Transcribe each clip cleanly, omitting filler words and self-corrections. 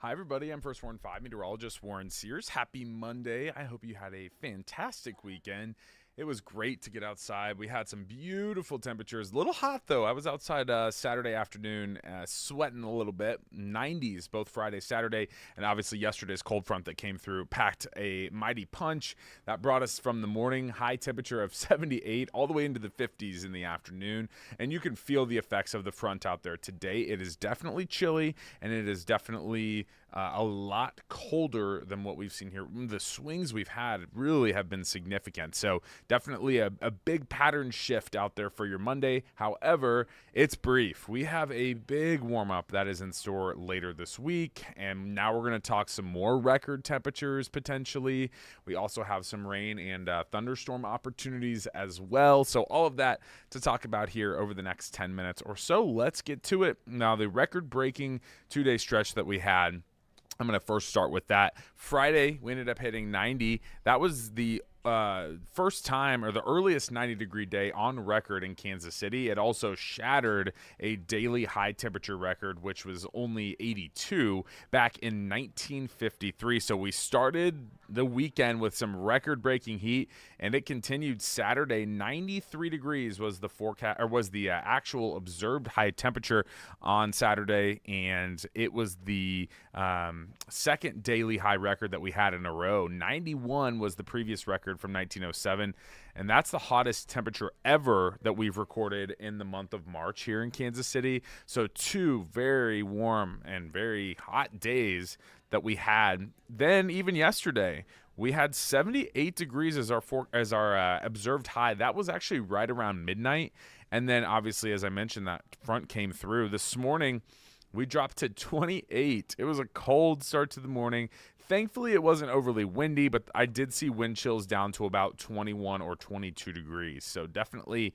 Hi, everybody. I'm First Warren 5 Meteorologist Warren Sears. Happy Monday. I hope you had a fantastic weekend. It was great to get outside. We had some beautiful temperatures. A little hot, though. I was outside Saturday afternoon sweating a little bit. 90s both Friday, Saturday, and obviously yesterday's cold front that came through packed a mighty punch. That brought us from the morning high temperature of 78 all the way into the 50s in the afternoon, and you can feel the effects of the front out there today. It is definitely chilly, and it is definitely a lot colder than what we've seen here. The swings we've had really have been significant. So definitely a big pattern shift out there for your Monday. However, it's brief. We have a big warm-up that is in store later this week. And now we're going to talk some more record temperatures potentially. We also have some rain and thunderstorm opportunities as well. So all of that to talk about here over the next 10 minutes or so. Let's get to it. Now, the record-breaking two-day stretch that we had, I'm going to first start with that. Friday, we ended up hitting 90. That was the first time or the earliest 90-degree day on record in Kansas City. It also shattered a daily high temperature record, which was only 82 back in 1953. So we started the weekend with some record-breaking heat, and it continued Saturday. 93 degrees was the forecast, or was the actual observed high temperature on Saturday, and it was the second daily high record that we had in a row. 91 was the previous record from 1907, and that's the hottest temperature ever that we've recorded in the month of March here in Kansas City. So two very warm and very hot days that we had. Then even yesterday, we had 78 degrees as our observed high. That was actually right around midnight. And then obviously, as I mentioned, that front came through. This morning, we dropped to 28. It was a cold start to the morning. Thankfully, it wasn't overly windy, but I did see wind chills down to about 21 or 22 degrees. So definitely,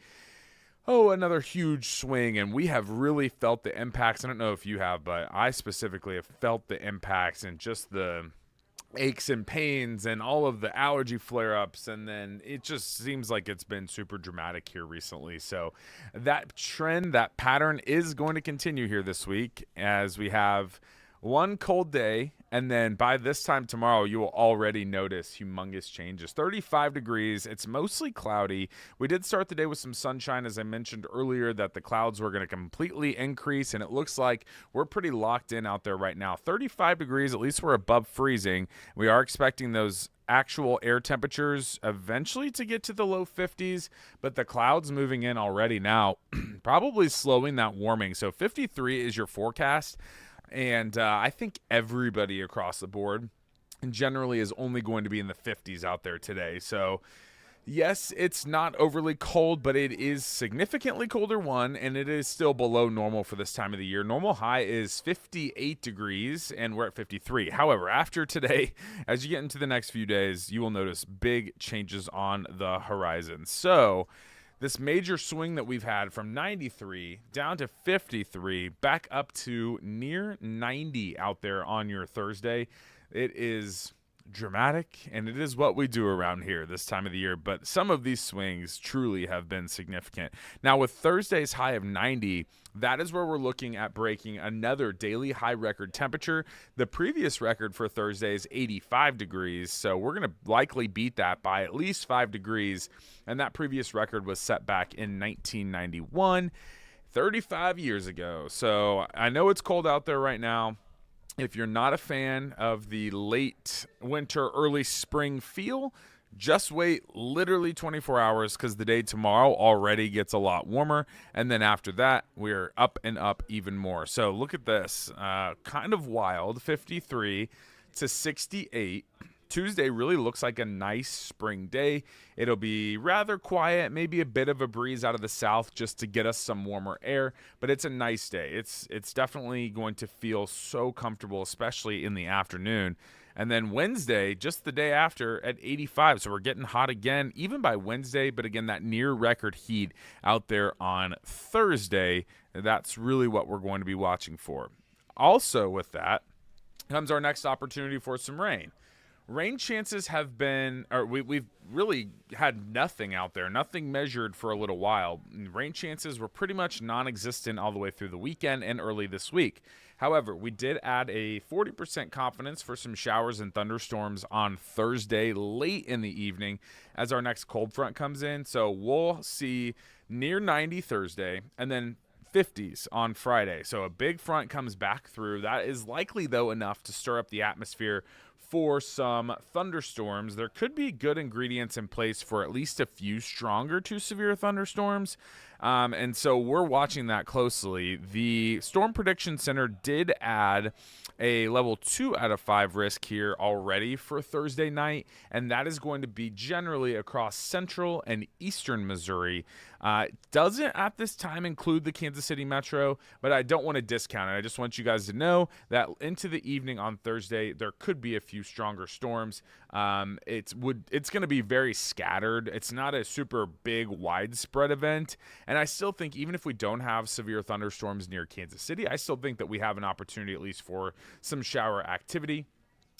another huge swing, and we have really felt the impacts. I don't know if you have, but I specifically have felt the impacts and just the aches and pains and all of the allergy flare-ups, and then it just seems like it's been super dramatic here recently. So that trend, that pattern is going to continue here this week as we have one cold day, and then by this time tomorrow, you will already notice humongous changes. 35 degrees. It's mostly cloudy. We did start the day with some sunshine, as I mentioned earlier, that the clouds were going to completely increase, and it looks like we're pretty locked in out there right now. 35 degrees, at least we're above freezing. We are expecting those actual air temperatures eventually to get to the low 50s, but the clouds moving in already now, probably slowing that warming. So 53 is your forecast. And I think everybody across the board generally is only going to be in the 50s out there today. So, yes, it's not overly cold, but it is significantly colder, and it is still below normal for this time of the year. Normal high is 58 degrees, and we're at 53. However, after today, as you get into the next few days, you will notice big changes on the horizon. So this major swing that we've had from 93 down to 53, back up to near 90 out there on your Thursday. It is dramatic, and it is what we do around here this time of the year, but some of these swings truly have been significant. Now, with Thursday's high of 90, that is where we're looking at breaking another daily high record temperature. The previous record for Thursday is 85 degrees, so we're going to likely beat that by at least 5 degrees, and that previous record was set back in 1991, 35 years ago. So I know it's cold out there right now. If you're not a fan of the late winter, early spring feel, just wait literally 24 hours because the day tomorrow already gets a lot warmer. And then after that, we're up and up even more. So look at this. Kind of wild, 53 to 68. Tuesday really looks like a nice spring day. It'll be rather quiet, maybe a bit of a breeze out of the south just to get us some warmer air, but it's a nice day. It's definitely going to feel so comfortable, especially in the afternoon. And then Wednesday, just the day after, at 85. So we're getting hot again, even by Wednesday. But again, that near record heat out there on Thursday, that's really what we're going to be watching for. Also with that comes our next opportunity for some rain. Rain chances have been, or we've really had nothing out there, nothing measured for a little while. Rain chances were pretty much non-existent all the way through the weekend and early this week. However, we did add a 40% confidence for some showers and thunderstorms on Thursday late in the evening as our next cold front comes in. So we'll see near 90 Thursday and then 50s on Friday. So a big front comes back through. That is likely, though, enough to stir up the atmosphere for some thunderstorms. There could be good ingredients in place for at least a few stronger to severe thunderstorms. And so we're watching that closely. The Storm Prediction Center did add a level 2 out of 5 risk here already for Thursday night, and that is going to be generally across central and eastern Missouri. It doesn't at this time include the Kansas City metro, but I don't want to discount it. I just want you guys to know that into the evening on Thursday, there could be a few stronger storms. It's going to be very scattered. It's not a super big widespread event. And I still think even if we don't have severe thunderstorms near Kansas City, I still think that we have an opportunity at least for some shower activity,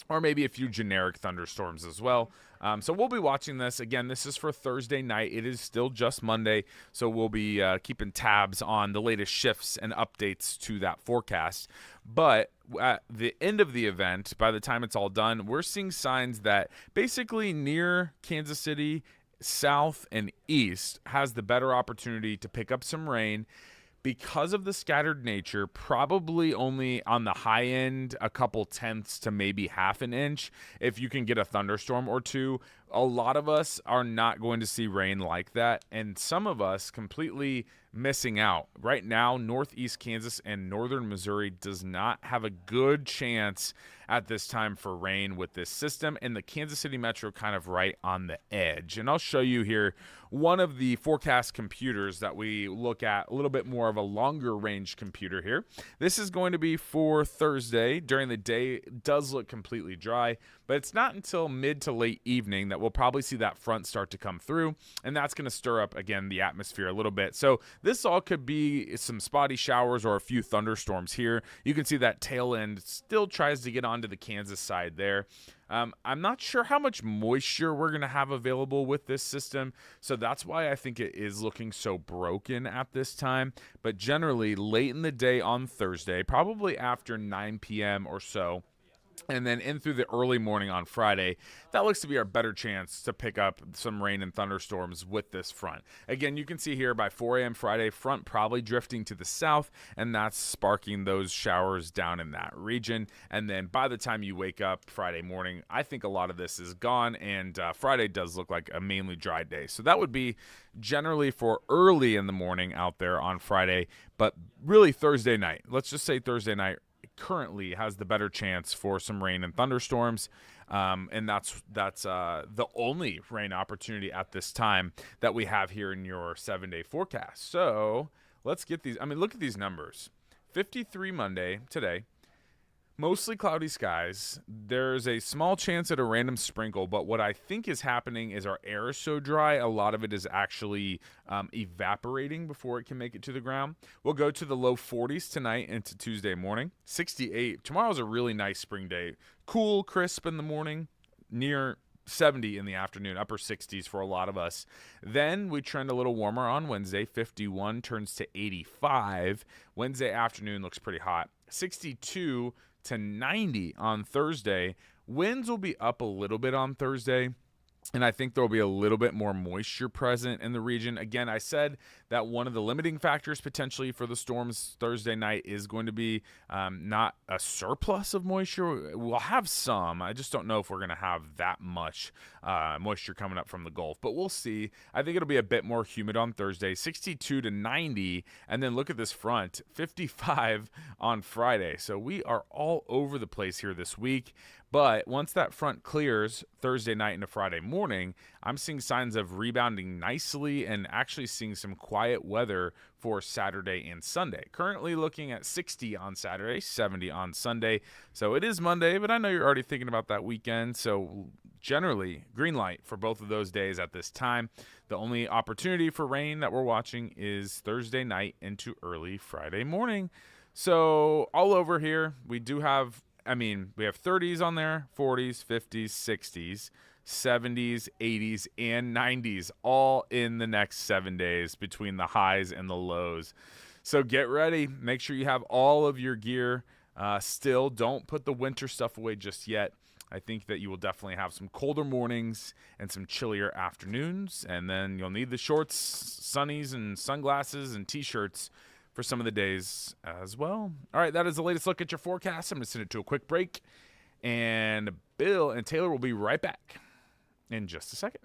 or maybe a few generic thunderstorms as well. So we'll be watching this. Again, this is for Thursday night. It is still just Monday, so we'll be keeping tabs on the latest shifts and updates to that forecast. But at the end of the event, by the time it's all done, we're seeing signs that basically near Kansas City, south and east has the better opportunity to pick up some rain. Because of the scattered nature, probably only on the high end, a couple tenths to maybe half an inch. If you can get a thunderstorm or two, a lot of us are not going to see rain like that. And some of us completely missing out. Right now, northeast Kansas and northern Missouri does not have a good chance at this time for rain with this system, and the Kansas City metro kind of right on the edge. And I'll show you here one of the forecast computers that we look at, a little bit more of a longer range computer here. This is going to be for Thursday. During the day, it does look completely dry, but it's not until mid to late evening that we'll probably see that front start to come through, and that's going to stir up, again, the atmosphere a little bit. So this all could be some spotty showers or a few thunderstorms here. You can see that tail end still tries to get onto the Kansas side there. I'm not sure how much moisture we're going to have available with this system, so that's why I think it is looking so broken at this time. But generally, late in the day on Thursday, probably after 9 p.m. or so, and then in through the early morning on Friday, that looks to be our better chance to pick up some rain and thunderstorms with this front. Again, you can see here by 4 a.m. Friday, front probably drifting to the south, and that's sparking those showers down in that region. And then by the time you wake up Friday morning, I think a lot of this is gone, and Friday does look like a mainly dry day. So that would be generally for early in the morning out there on Friday, but really Thursday night. Let's just say Thursday night currently has the better chance for some rain and thunderstorms, and that's the only rain opportunity at this time that we have here in your 7-day forecast. So let's get these. I mean, look at these numbers. 53 Monday today, mostly cloudy skies. There's a small chance at a random sprinkle, but what I think is happening is our air is so dry, a lot of it is actually evaporating before it can make it to the ground. We'll go to the low 40s tonight into Tuesday morning. 68. Tomorrow's a really nice spring day. Cool, crisp in the morning, near 70 in the afternoon, upper 60s for a lot of us. Then we trend a little warmer on Wednesday. 51 turns to 85. Wednesday afternoon looks pretty hot. 62 to 90 on Thursday. Winds will be up a little bit on Thursday, and I think there will be a little bit more moisture present in the region. Again, I said that one of the limiting factors potentially for the storms Thursday night is going to be not a surplus of moisture. We'll have some. I just don't know if we're going to have that much moisture coming up from the Gulf, but we'll see. I think it'll be a bit more humid on Thursday, 62 to 90, and then look at this front, 55 on Friday. So we are all over the place here this week. But once that front clears Thursday night into Friday morning, I'm seeing signs of rebounding nicely and actually seeing some quiet weather for Saturday and Sunday. Currently looking at 60 on Saturday, 70 on Sunday. So it is Monday, but I know you're already thinking about that weekend. So generally, green light for both of those days at this time. The only opportunity for rain that we're watching is Thursday night into early Friday morning. So all over here, we do have we have 30s on there, 40s, 50s, 60s, 70s, 80s, and 90s all in the next 7 days between the highs and the lows. So get ready. Make sure you have all of your gear Still, don't put the winter stuff away just yet. I think that you will definitely have some colder mornings and some chillier afternoons, and then you'll need the shorts, sunnies, and sunglasses and T-shirts for some of the days as well. All right, that is the latest look at your forecast. I'm going to send it to a quick break, and Bill and Taylor will be right back in just a second.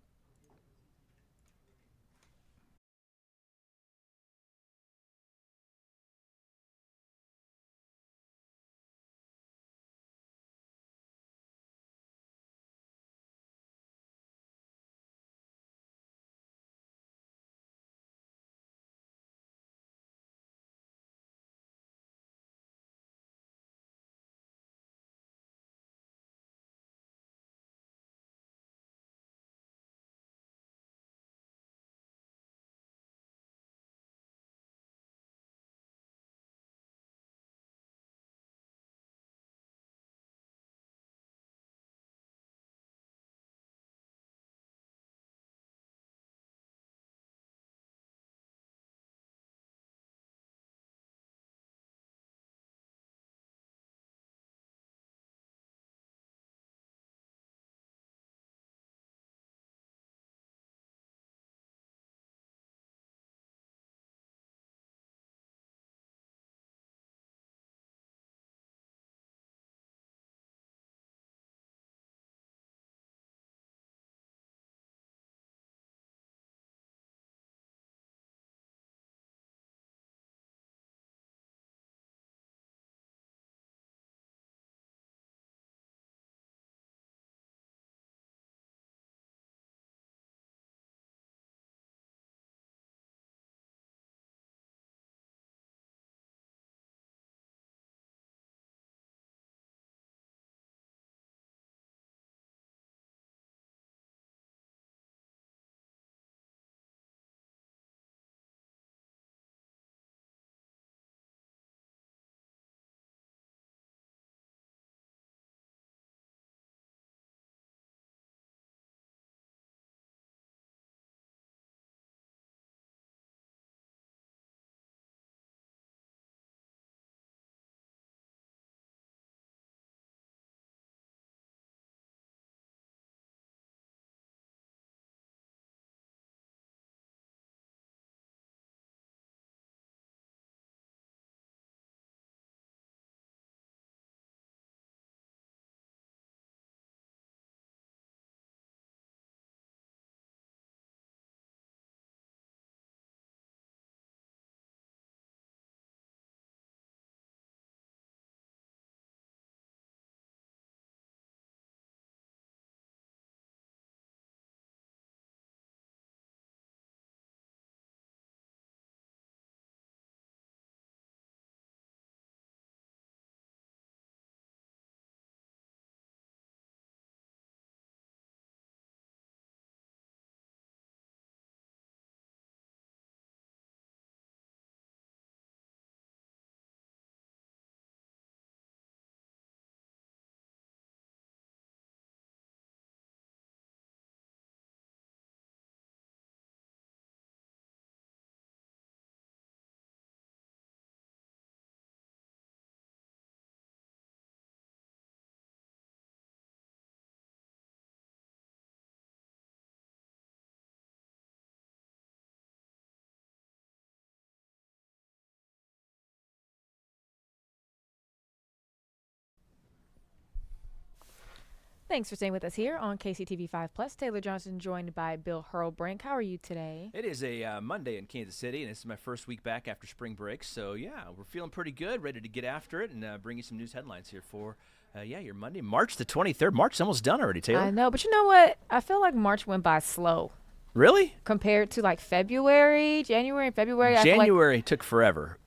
Thanks for staying with us here on KCTV 5 Plus. Taylor Johnson joined by Bill Hurrelbrink. How are you today? It is a Monday in Kansas City, and this is my first week back after spring break. So, yeah, we're feeling pretty good, ready to get after it and bring you some news headlines here for, your Monday, March the 23rd. March is almost done already, Taylor. I know, but you know what? I feel like March went by slow. Really? Compared to like February, January, and February. January took forever.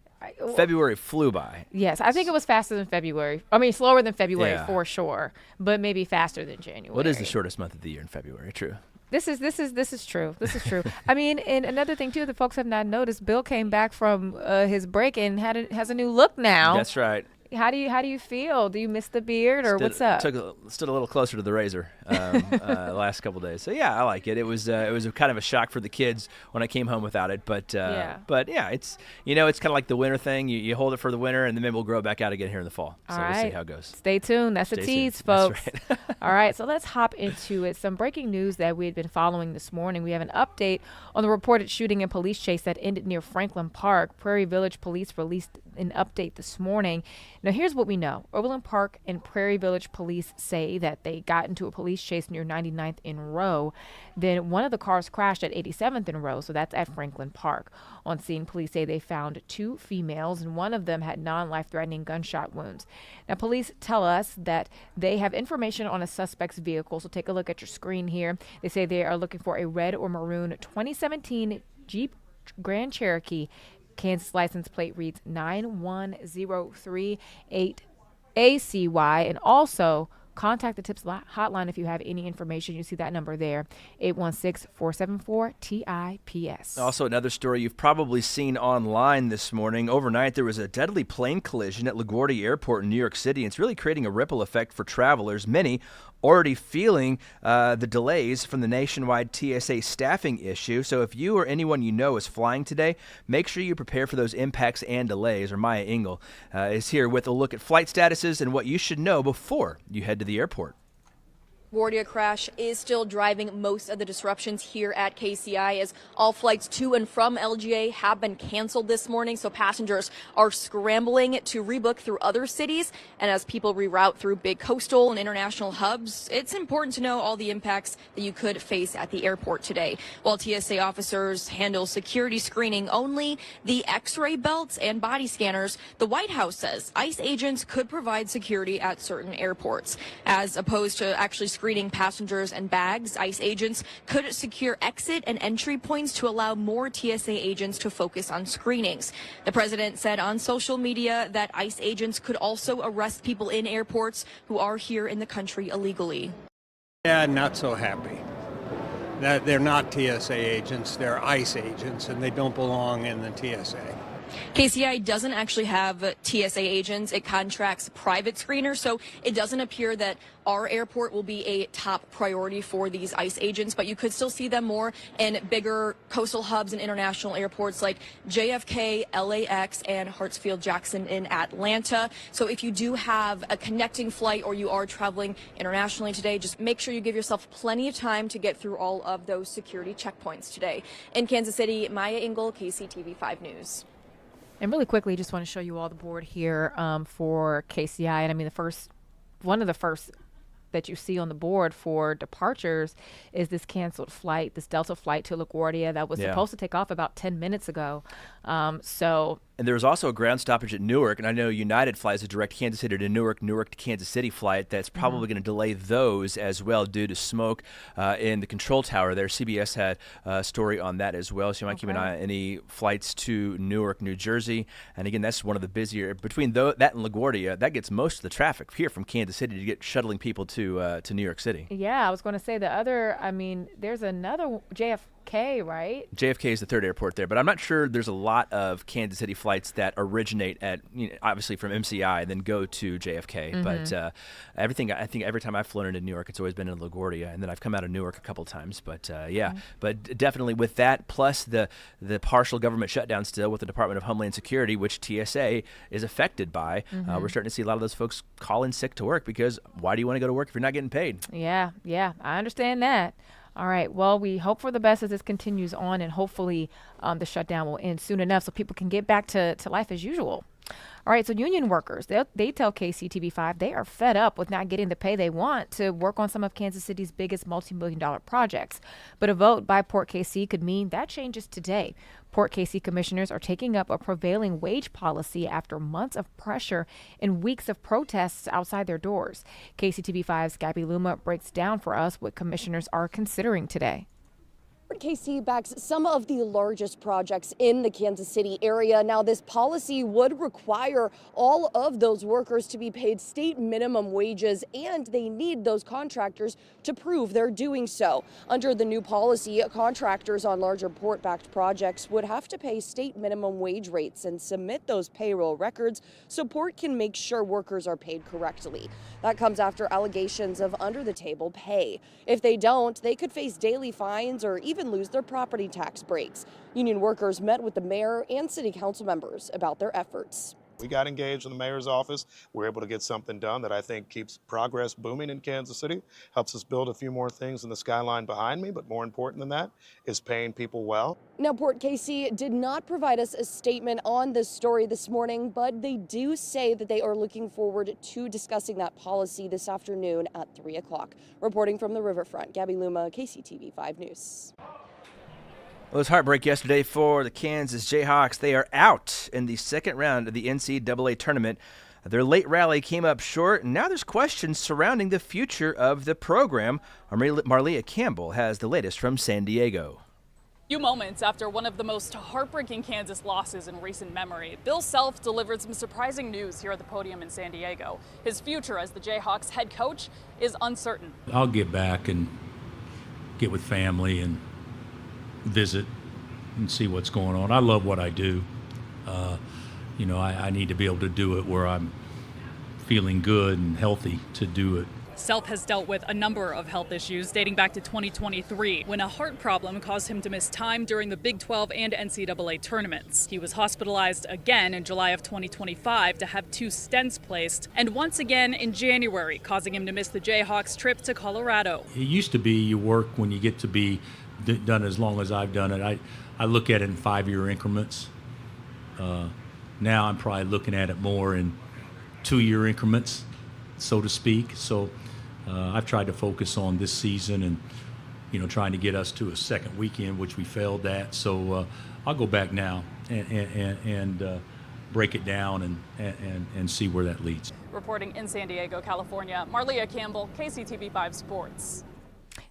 February flew by. Yes, I think it was faster than February. I mean, slower than February for sure, but maybe faster than January. What is the shortest month of the year in February? True. This is true. This is true. I mean, and another thing too that folks have not noticed, Bill came back from his break and has a new look now. That's right. How do you feel? Do you miss the beard or what's up? Stood a little closer to the razor the last couple days. So yeah, I like it. It was a kind of a shock for the kids when I came home without it. But yeah, it's it's kind of like the winter thing. You hold it for the winter, and then maybe we'll grow it back out again here in the fall. So we'll see how it goes. Stay tuned. That's a tease, folks. That's right. All right, so let's hop into it. Some breaking news that we had been following this morning. We have an update on the reported shooting and police chase that ended near Franklin Park. Prairie Village Police released an update this morning. Now, here's what we know. Overland Park and Prairie Village Police say that they got into a police chase near 99th in Row. Then one of the cars crashed at 87th in Row, so that's at Franklin Park. On scene, police say they found 2 females, and one of them had non-life-threatening gunshot wounds. Now, police tell us that they have information on a suspect's vehicle, so take a look at your screen here. They say they are looking for a red or maroon 2017 Jeep Grand Cherokee. Kansas license plate reads 91038 ACY, and also contact the TIPS hotline if you have any information. You see that number there, 816-474-TIPS. Also, another story you've probably seen online this morning. Overnight, there was a deadly plane collision at LaGuardia Airport in New York City. It's really creating a ripple effect for travelers. Many already feeling the delays from the nationwide TSA staffing issue. So if you or anyone you know is flying today, make sure you prepare for those impacts and delays. Or Maya Engel is here with a look at flight statuses and what you should know before you head to the airport. LaGuardia crash is still driving most of the disruptions here at KCI, as all flights to and from LGA have been canceled this morning, so passengers are scrambling to rebook through other cities. And as people reroute through big coastal and international hubs, it's important to know all the impacts that you could face at the airport today. While TSA officers handle security screening only, the X-ray belts and body scanners, the White House says ICE agents could provide security at certain airports. As opposed to actually screening passengers and bags, ICE agents could secure exit and entry points to allow more TSA agents to focus on screenings. The president said on social media that ICE agents could also arrest people in airports who are here in the country illegally. Yeah, not so happy. That they're not TSA agents, they're ICE agents, and they don't belong in the TSA. KCI doesn't actually have TSA agents. It contracts private screeners, so it doesn't appear that our airport will be a top priority for these ICE agents, but you could still see them more in bigger coastal hubs and international airports like JFK, LAX, and Hartsfield-Jackson in Atlanta. So if you do have a connecting flight or you are traveling internationally today, just make sure you give yourself plenty of time to get through all of those security checkpoints today. In Kansas City, Maya Engel, KCTV5 News. And really quickly, just want to show you all the board here for KCI. And I mean, one of the first that you see on the board for departures is this canceled flight, this Delta flight to LaGuardia that was supposed to take off about 10 minutes ago. And there was also a ground stoppage at Newark, and I know United flies a direct Kansas City to Newark, Newark to Kansas City flight. That's probably going to delay those as well due to smoke in the control tower there. CBS had a story on that as well, so you might keep an eye on any flights to Newark, New Jersey. And again, that's one of the busier, between that and LaGuardia, that gets most of the traffic here from Kansas City to get shuttling people to New York City. Yeah, I was going to say the other, I mean, there's another JFK, right? JFK is the third airport there, but I'm not sure there's a lot of Kansas City flights that originate at, obviously from MCI and then go to JFK. But I think every time I've flown into New York, it's always been in LaGuardia, and then I've come out of Newark a couple times. But but definitely with that, plus the partial government shutdown still with the Department of Homeland Security, which TSA is affected by, we're starting to see a lot of those folks call in sick to work because why do you want to go to work if you're not getting paid? Yeah, I understand that. All right. Well, we hope for the best as this continues on, and hopefully the shutdown will end soon enough so people can get back to life as usual. All right, so union workers, they tell KCTV5 they are fed up with not getting the pay they want to work on some of Kansas City's biggest multi-million-dollar projects. But a vote by Port KC could mean that changes today. Port KC commissioners are taking up a prevailing wage policy after months of pressure and weeks of protests outside their doors. KCTV5's Gabby Luma breaks down for us what commissioners are considering today. Port KC backs some of the largest projects in the Kansas City area. Now, this policy would require all of those workers to be paid state minimum wages, and they need those contractors to prove they're doing so. Under the new policy, contractors on larger port-backed projects would have to pay state minimum wage rates and submit those payroll records so Port can make sure workers are paid correctly. That comes after allegations of under-the-table pay. If they don't, they could face daily fines or even lose their property tax breaks. Union workers met with the mayor and city council members about their efforts. We got engaged in the mayor's office. We're able to get something done that I think keeps progress booming in Kansas City, helps us build a few more things in the skyline behind me, but more important than that is paying people well. Now, Port KC did not provide us a statement on this story this morning, but they do say that they are looking forward to discussing that policy this afternoon at 3 o'clock. Reporting from the riverfront, Gabby Luma, KCTV 5 News. Well, it was heartbreak yesterday for the Kansas Jayhawks. They are out in the second round of the NCAA tournament. Their late rally came up short, and now there's questions surrounding the future of the program. Marlia Campbell has the latest from San Diego. Few moments after one of the most heartbreaking Kansas losses in recent memory, Bill Self delivered some surprising news here at the podium in San Diego. His future as the Jayhawks head coach is uncertain. I'll get back and get with family and visit and see what's going on. I love what I do. I need to be able to do it where I'm feeling good and healthy to do it. Self has dealt with a number of health issues dating back to 2023 when a heart problem caused him to miss time during the Big 12 and NCAA tournaments. He was hospitalized again in July of 2025 to have 2 stents placed, and once again in January, causing him to miss the Jayhawks trip to Colorado. It used to be you work when you get to be done as long as I've done it. I look at it in 5-year increments. Now I'm probably looking at it more in 2-year increments, so to speak. So I've tried to focus on this season and, trying to get us to a second weekend, which we failed at. So I'll go back now and break it down and see where that leads. Reporting in San Diego, California, Marlia Campbell, KCTV 5 Sports.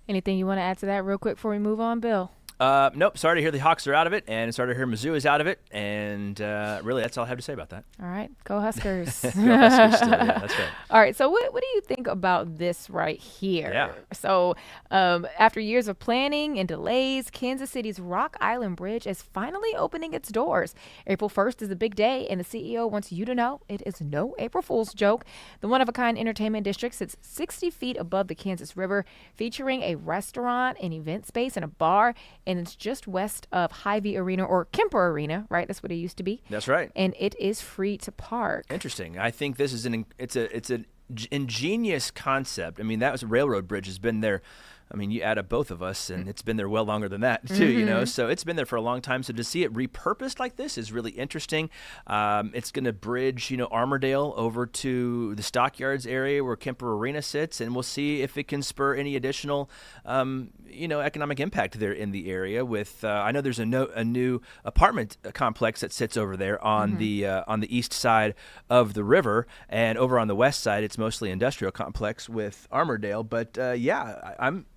Anything you want to add to that real quick before we move on, Bill? Nope. Sorry to hear the Hawks are out of it, and sorry to hear Mizzou is out of it, and really that's all I have to say about that. All right. Go Huskers. Go Huskers still, yeah, that's right. All right. So what do you think about this right here? Yeah. So after years of planning and delays, Kansas City's Rock Island Bridge is finally opening its doors. April 1st is a big day, and the CEO wants you to know it is no April Fool's joke. The one-of-a-kind entertainment district sits 60 feet above the Kansas River, featuring a restaurant, an event space, and a bar. And it's just west of Hy-Vee Arena, or Kemper Arena, right? That's what it used to be. That's right. And it is free to park. Interesting. I think this is it's an ingenious concept. I mean, that was a railroad bridge has been there. I mean, you add up both of us, and it's been there well longer than that, too, So it's been there for a long time. So to see it repurposed like this is really interesting. It's going to bridge, Armourdale over to the Stockyards area where Kemper Arena sits, and we'll see if it can spur any additional, economic impact there in the area. With I know there's a new apartment complex that sits over there on the east side of the river, and over on the west side, it's mostly industrial complex with Armourdale. But I'm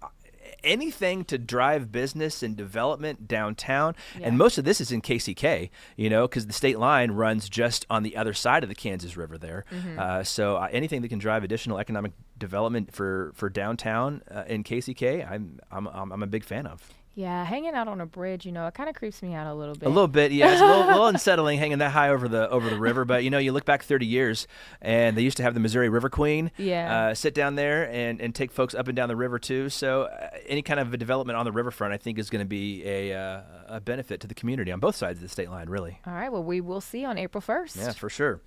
anything to drive business and development downtown. Yeah. And most of this is in KCK, because the state line runs just on the other side of the Kansas River there. So anything that can drive additional economic development for downtown in KCK, I'm a big fan of. Yeah, hanging out on a bridge, it kind of creeps me out a little bit. A little bit, yeah. It's a little unsettling hanging that high over the river. But, you look back 30 years, and they used to have the Missouri River Queen sit down there and take folks up and down the river, too. So any kind of a development on the riverfront, I think, is going to be a benefit to the community on both sides of the state line, really. All right, well, we will see on April 1st. Yeah, for sure.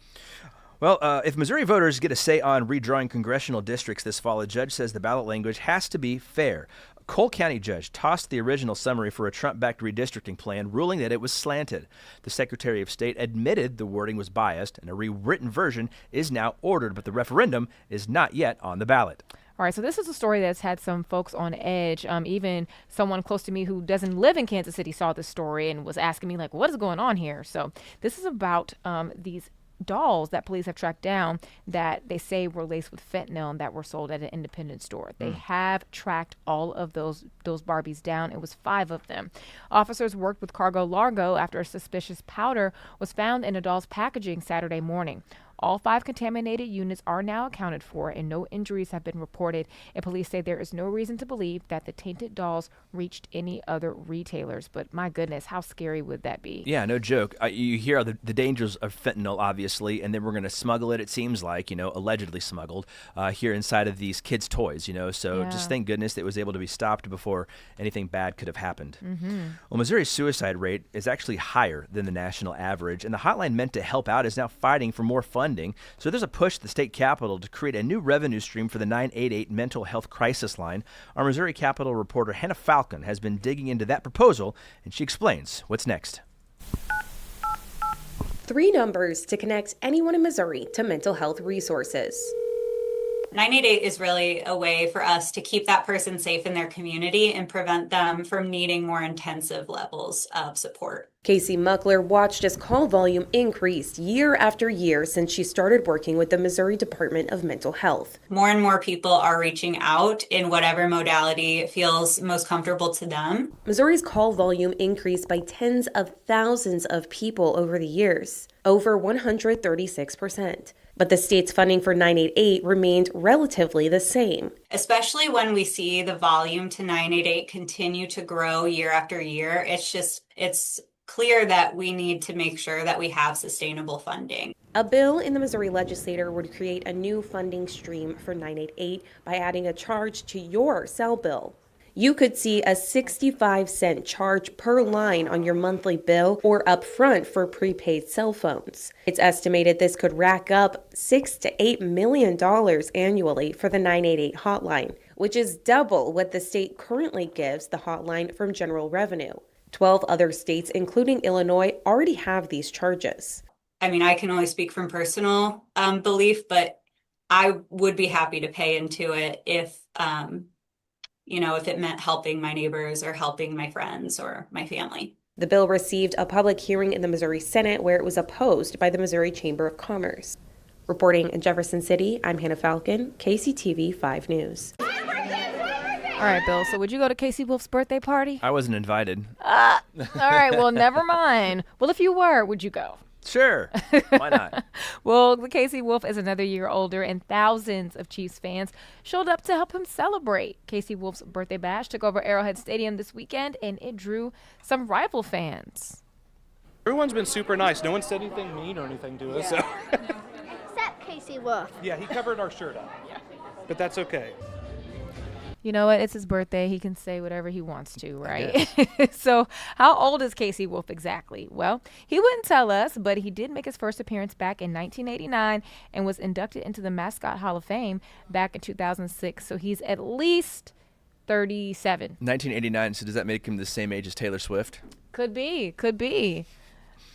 Well, if Missouri voters get a say on redrawing congressional districts this fall, a judge says the ballot language has to be fair. A Cole County judge tossed the original summary for a Trump-backed redistricting plan, ruling that it was slanted. The Secretary of State admitted the wording was biased, and a rewritten version is now ordered, but the referendum is not yet on the ballot. All right, so this is a story that's had some folks on edge. Even someone close to me who doesn't live in Kansas City saw this story and was asking me, what is going on here? So this is about these dolls that police have tracked down that they say were laced with fentanyl and that were sold at an independent store. They have tracked all of those Barbies down. It was 5 of them. Officers worked with Cargo Largo after a suspicious powder was found in a doll's packaging Saturday morning. All 5 contaminated units are now accounted for, and no injuries have been reported. And police say there is no reason to believe that the tainted dolls reached any other retailers. But my goodness, how scary would that be? Yeah, no joke. You hear the dangers of fentanyl, obviously, and then we're going to smuggle it seems like, allegedly smuggled, here inside of these kids' toys, So just thank goodness that it was able to be stopped before anything bad could have happened. Well, Missouri's suicide rate is actually higher than the national average, and the hotline meant to help out is now fighting for more funding. So there's a push at the state capitol to create a new revenue stream for the 988 mental health crisis line. Our Missouri Capitol reporter Hannah Falcon has been digging into that proposal, and she explains what's next. 3 numbers to connect anyone in Missouri to mental health resources. 988 is really a way for us to keep that person safe in their community and prevent them from needing more intensive levels of support. Casey Muckler watched as call volume increased year after year since she started working with the Missouri Department of Mental Health. More and more people are reaching out in whatever modality feels most comfortable to them. Missouri's call volume increased by tens of thousands of people over the years, over 136%. But the state's funding for 988 remained relatively the same. Especially when we see the volume to 988 continue to grow year after year, it's clear that we need to make sure that we have sustainable funding. A bill in the Missouri legislature would create a new funding stream for 988 by adding a charge to your cell bill. You could see a 65-cent charge per line on your monthly bill or upfront for prepaid cell phones. It's estimated this could rack up $6 to $8 million annually for the 988 hotline, which is double what the state currently gives the hotline from general revenue. 12 other states, including Illinois, already have these charges. I mean, I can only speak from personal belief, but I would be happy to pay into it if it meant helping my neighbors or helping my friends or my family. The bill received a public hearing in the Missouri Senate where it was opposed by the Missouri Chamber of Commerce. Reporting in Jefferson City, I'm Hannah Falcon, KCTV 5 News. All right, Bill, so would you go to Casey Wolf's birthday party? I wasn't invited. All right, well, never mind. Well, if you were, would you go? Sure. Why not? Well, the Casey Wolf is another year older, and thousands of Chiefs fans showed up to help him celebrate. Casey Wolf's birthday bash took over Arrowhead Stadium this weekend, and it drew some rival fans. Everyone's been super nice. No one said anything mean or anything to us. So. Except Casey Wolf. Yeah, he covered our shirt up. But that's okay. You know what? It's his birthday. He can say whatever he wants to, right? So how old is Casey Wolf exactly? Well, he wouldn't tell us, but he did make his first appearance back in 1989 and was inducted into the Mascot Hall of Fame back in 2006. So he's at least 37. 1989, so does that make him the same age as Taylor Swift? Could be.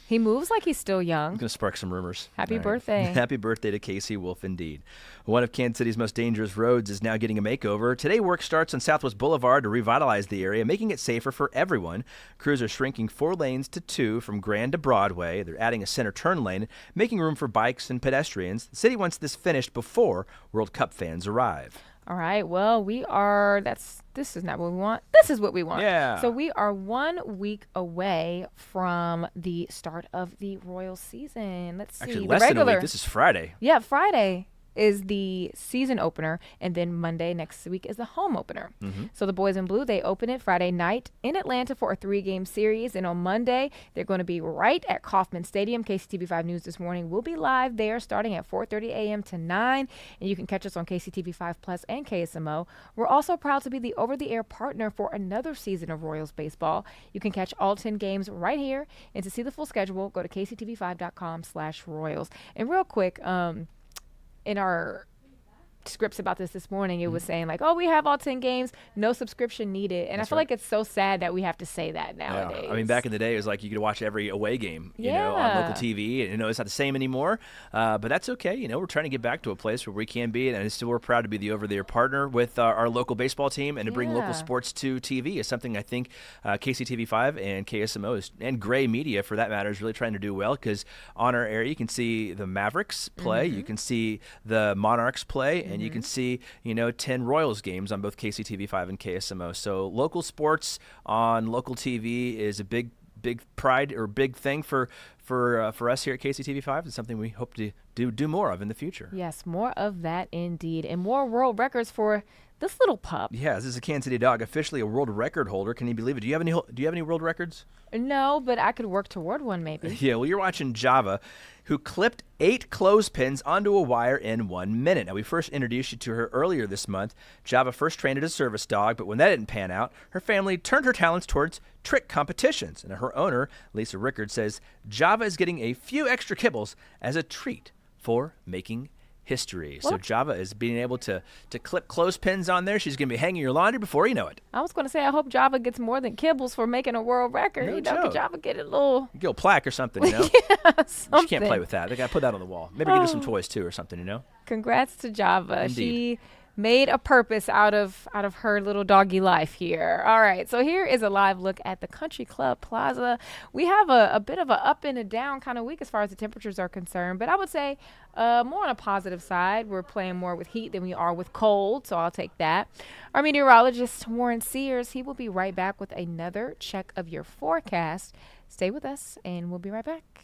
He moves like he's still young. I'm going to spark some rumors. Happy birthday. Happy birthday to Casey Wolf, indeed. One of Kansas City's most dangerous roads is now getting a makeover. Today, work starts on Southwest Boulevard to revitalize the area, making it safer for everyone. Crews are shrinking 4 lanes to 2 from Grand to Broadway. They're adding a center turn lane, making room for bikes and pedestrians. The city wants this finished before World Cup fans arrive. All right. Well, this is not what we want. This is what we want. Yeah. So we are 1 week away from the start of the Royals season. Let's see. Actually, less than a week. This is Friday. Yeah, Friday is the season opener, and then Monday next week is the home opener. So the Boys in Blue, they open it Friday night in Atlanta for a 3-game series, and on Monday they're going to be right at Kauffman Stadium. KCTV5 News this morning will be live there starting at 4:30 a.m. to 9, and you can catch us on KCTV5 Plus and KSMO. We're also proud to be the over-the-air partner for another season of Royals baseball. You can catch all 10 games right here, and to see the full schedule, go to kctv5.com/Royals. And real quick, in our scripts about this morning, it was saying like, oh, we have all 10 games, no subscription needed. And I feel like it's so sad that we have to say that nowadays. Yeah. I mean, back in the day, it was like you could watch every away game, you know, on local TV. And, you know, it's not the same anymore, but that's okay. You know, we're trying to get back to a place where we can be, and still we're proud to be the over-the-air partner with our local baseball team, and to bring local sports to TV is something I think KCTV5 and KSMO and Gray Media, for that matter, is really trying to do well, because on our air you can see the Mavericks play, you can see the Monarchs play, and you can see, you know, 10 Royals games on both KCTV5 and KSMO. So local sports on local TV is a big pride or big thing for us here at KCTV5. It's something we hope to do more of in the future. Yes, more of that indeed, and more world records for this little pup. Yeah, this is a Kansas City dog, officially a world record holder. Can you believe it? Do you have any world records? No, but I could work toward one maybe. Yeah, well, you're watching Java, who clipped 8 clothespins onto a wire in 1 minute. Now, we first introduced you to her earlier this month. Java first trained as a service dog, but when that didn't pan out, her family turned her talents towards trick competitions. And her owner, Lisa Rickard, says Java is getting a few extra kibbles as a treat for making history. So Java is being able to clip clothespins on there. She's going to be hanging your laundry before you know it. I was going to say, I hope Java gets more than kibbles for making a world record. No you know, joke. could Java get a little... Get a plaque or something, you know? something. She can't play with that. They got to put that on the wall. Maybe get her some toys, too, or something, you know? Congrats to Java. Indeed. She made a purpose out of her little doggy life here. All right, so here is a live look at the Country Club Plaza. We have a bit of a up and a down kind of week as far as the temperatures are concerned, but I would say more on a positive side. We're playing more with heat than we are with cold, so I'll take that. Our meteorologist, Warren Sears, he will be right back with another check of your forecast. Stay with us, and we'll be right back.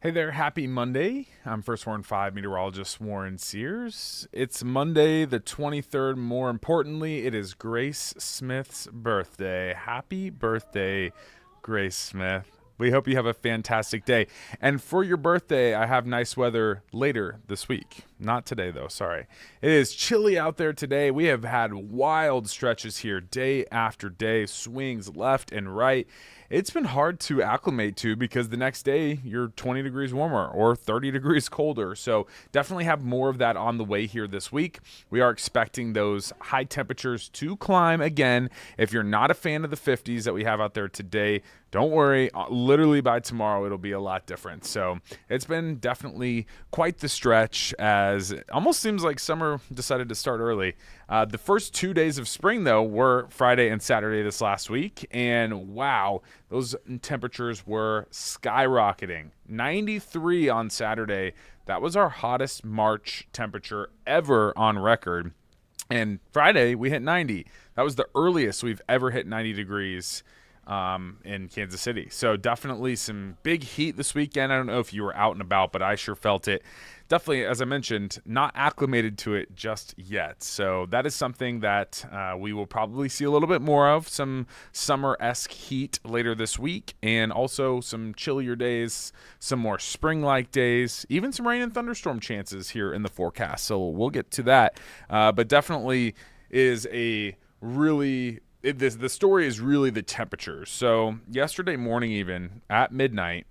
Hey there, happy Monday. I'm First Warn 5 meteorologist Warren Sears. It's Monday the 23rd. More importantly, it is Grace Smith's birthday. Happy birthday, Grace Smith. We hope you have a fantastic day. And for your birthday, I have nice weather later this week. Not today, though. Sorry. It is chilly out there today. We have had wild stretches here day after day, swings left and right. It's been hard to acclimate to because the next day you're 20 degrees warmer or 30 degrees colder. So definitely have more of that on the way here this week. We are expecting those high temperatures to climb again. If you're not a fan of the 50s that we have out there today, don't worry. Literally by tomorrow, it'll be a lot different. So it's been definitely quite the stretch, as it almost seems like summer decided to start early. The first 2 days of spring, though, were Friday and Saturday this last week. And wow, those temperatures were skyrocketing. 93 on Saturday. That was our hottest March temperature ever on record. And Friday, we hit 90. That was the earliest we've ever hit 90 degrees in Kansas City. So definitely some big heat this weekend. I don't know if you were out and about, but I sure felt it. Definitely, as I mentioned, not acclimated to it just yet. So that is something that we will probably see a little bit more of, some summer-esque heat later this week, and also some chillier days, some more spring-like days, even some rain and thunderstorm chances here in the forecast. So we'll get to that. But definitely is a really... the story is really the temperatures. So yesterday morning, even at midnight,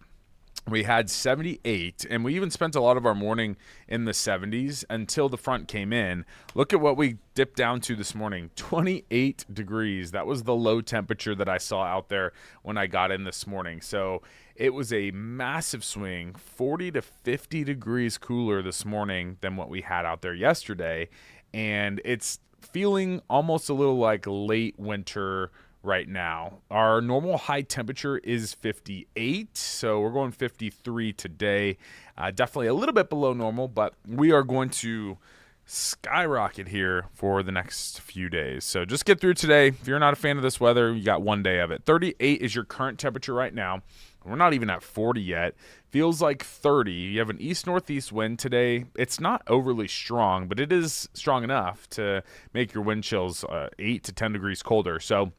we had 78, and we even spent a lot of our morning in the 70s until the front came in. Look at what we dipped down to this morning, 28 degrees. That was the low temperature that I saw out there when I got in this morning. So it was a massive swing, 40 to 50 degrees cooler this morning than what we had out there yesterday. And it's feeling almost a little like late winter right now. Our normal high temperature is 58, so we're going 53 today. Definitely a little bit below normal, but we are going to skyrocket here for the next few days. So just get through today. If you're not a fan of this weather, you got one day of it. 38 is your current temperature right now. We're not even at 40 yet. Feels like 30. You have an east-northeast wind today. It's not overly strong, but it is strong enough to make your wind chills 8 to 10 degrees colder. So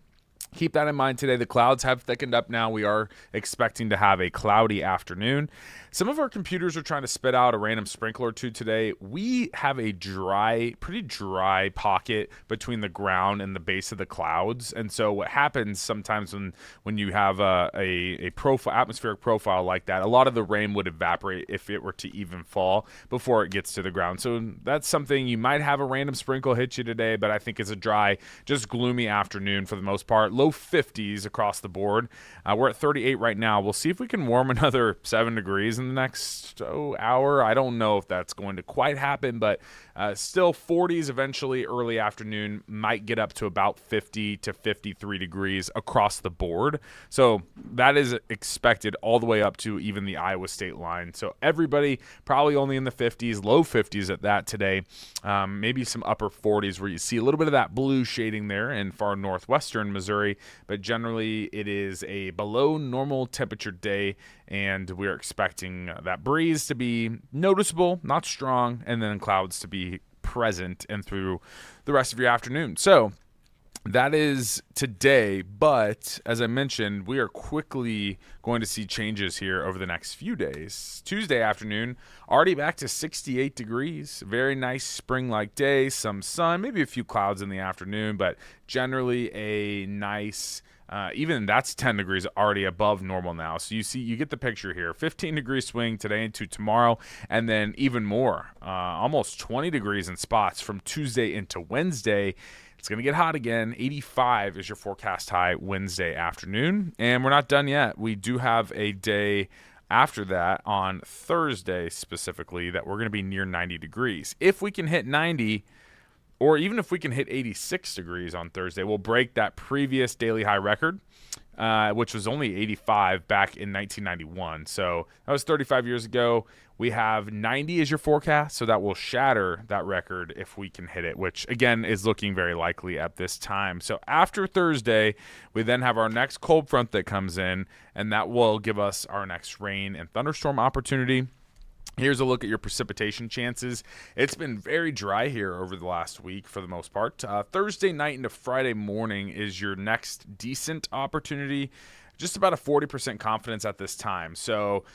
keep that in mind today. The clouds have thickened up now. We are expecting to have a cloudy afternoon. Some of our computers are trying to spit out a random sprinkle or two today. We have a pretty dry pocket between the ground and the base of the clouds. And so what happens sometimes when you have a atmospheric profile like that, a lot of the rain would evaporate if it were to even fall before it gets to the ground. So that's something you might have a random sprinkle hit you today, but I think it's a dry, just gloomy afternoon for the most part. Low 50s across the board. We're at 38 right now. We'll see if we can warm another 7 degrees in the next hour. I don't know if that's going to quite happen, but still 40s eventually early afternoon, might get up to about 50 to 53 degrees across the board. So that is expected all the way up to even the Iowa state line. So everybody probably only in the 50s, low 50s at that today. Maybe some upper 40s where you see a little bit of that blue shading there in far northwestern Missouri, but generally it is a below normal temperature day, and we're expecting that breeze to be noticeable, not strong, and then clouds to be present and through the rest of your afternoon. So that is today, but as I mentioned, we are quickly going to see changes here over the next few days. Tuesday afternoon, already back to 68 degrees. Very nice spring-like day, some sun, maybe a few clouds in the afternoon, but generally a nice, even that's 10 degrees already above normal now. So you get the picture here. 15-degree swing today into tomorrow, and then even more, almost 20 degrees in spots from Tuesday into Wednesday. It's going to get hot again. 85 is your forecast high Wednesday afternoon. And we're not done yet. We do have a day after that on Thursday specifically that we're going to be near 90 degrees. If we can hit 90, or even if we can hit 86 degrees on Thursday, we'll break that previous daily high record, which was only 85 back in 1991. So that was 35 years ago. We have 90 as your forecast, so that will shatter that record if we can hit it, which, again, is looking very likely at this time. So after Thursday, we then have our next cold front that comes in, and that will give us our next rain and thunderstorm opportunity. Here's a look at your precipitation chances. It's been very dry here over the last week for the most part. Thursday night into Friday morning is your next decent opportunity. just about a 40% confidence at this time. So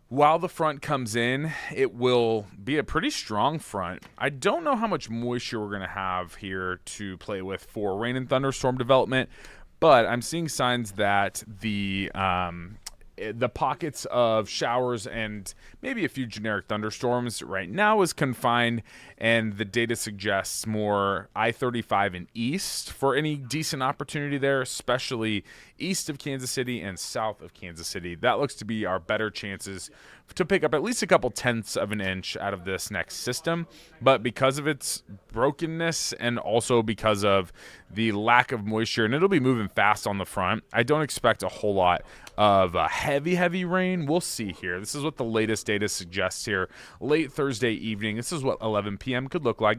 while the front comes in, it will be a pretty strong front. I don't know how much moisture we're going to have here to play with for rain and thunderstorm development, but I'm seeing signs that the pockets of showers and maybe a few generic thunderstorms right now is confined, and the data suggests more I-35 and east for any decent opportunity there, especially east of Kansas City and south of Kansas City. That looks to be our better chances to pick up at least a couple tenths of an inch out of this next system. But because of its brokenness and also because of the lack of moisture, and it'll be moving fast on the front, I don't expect a whole lot of heavy rain. We'll see here. This is what the latest data suggests here. Late Thursday evening, this is what 11 p.m. could look like.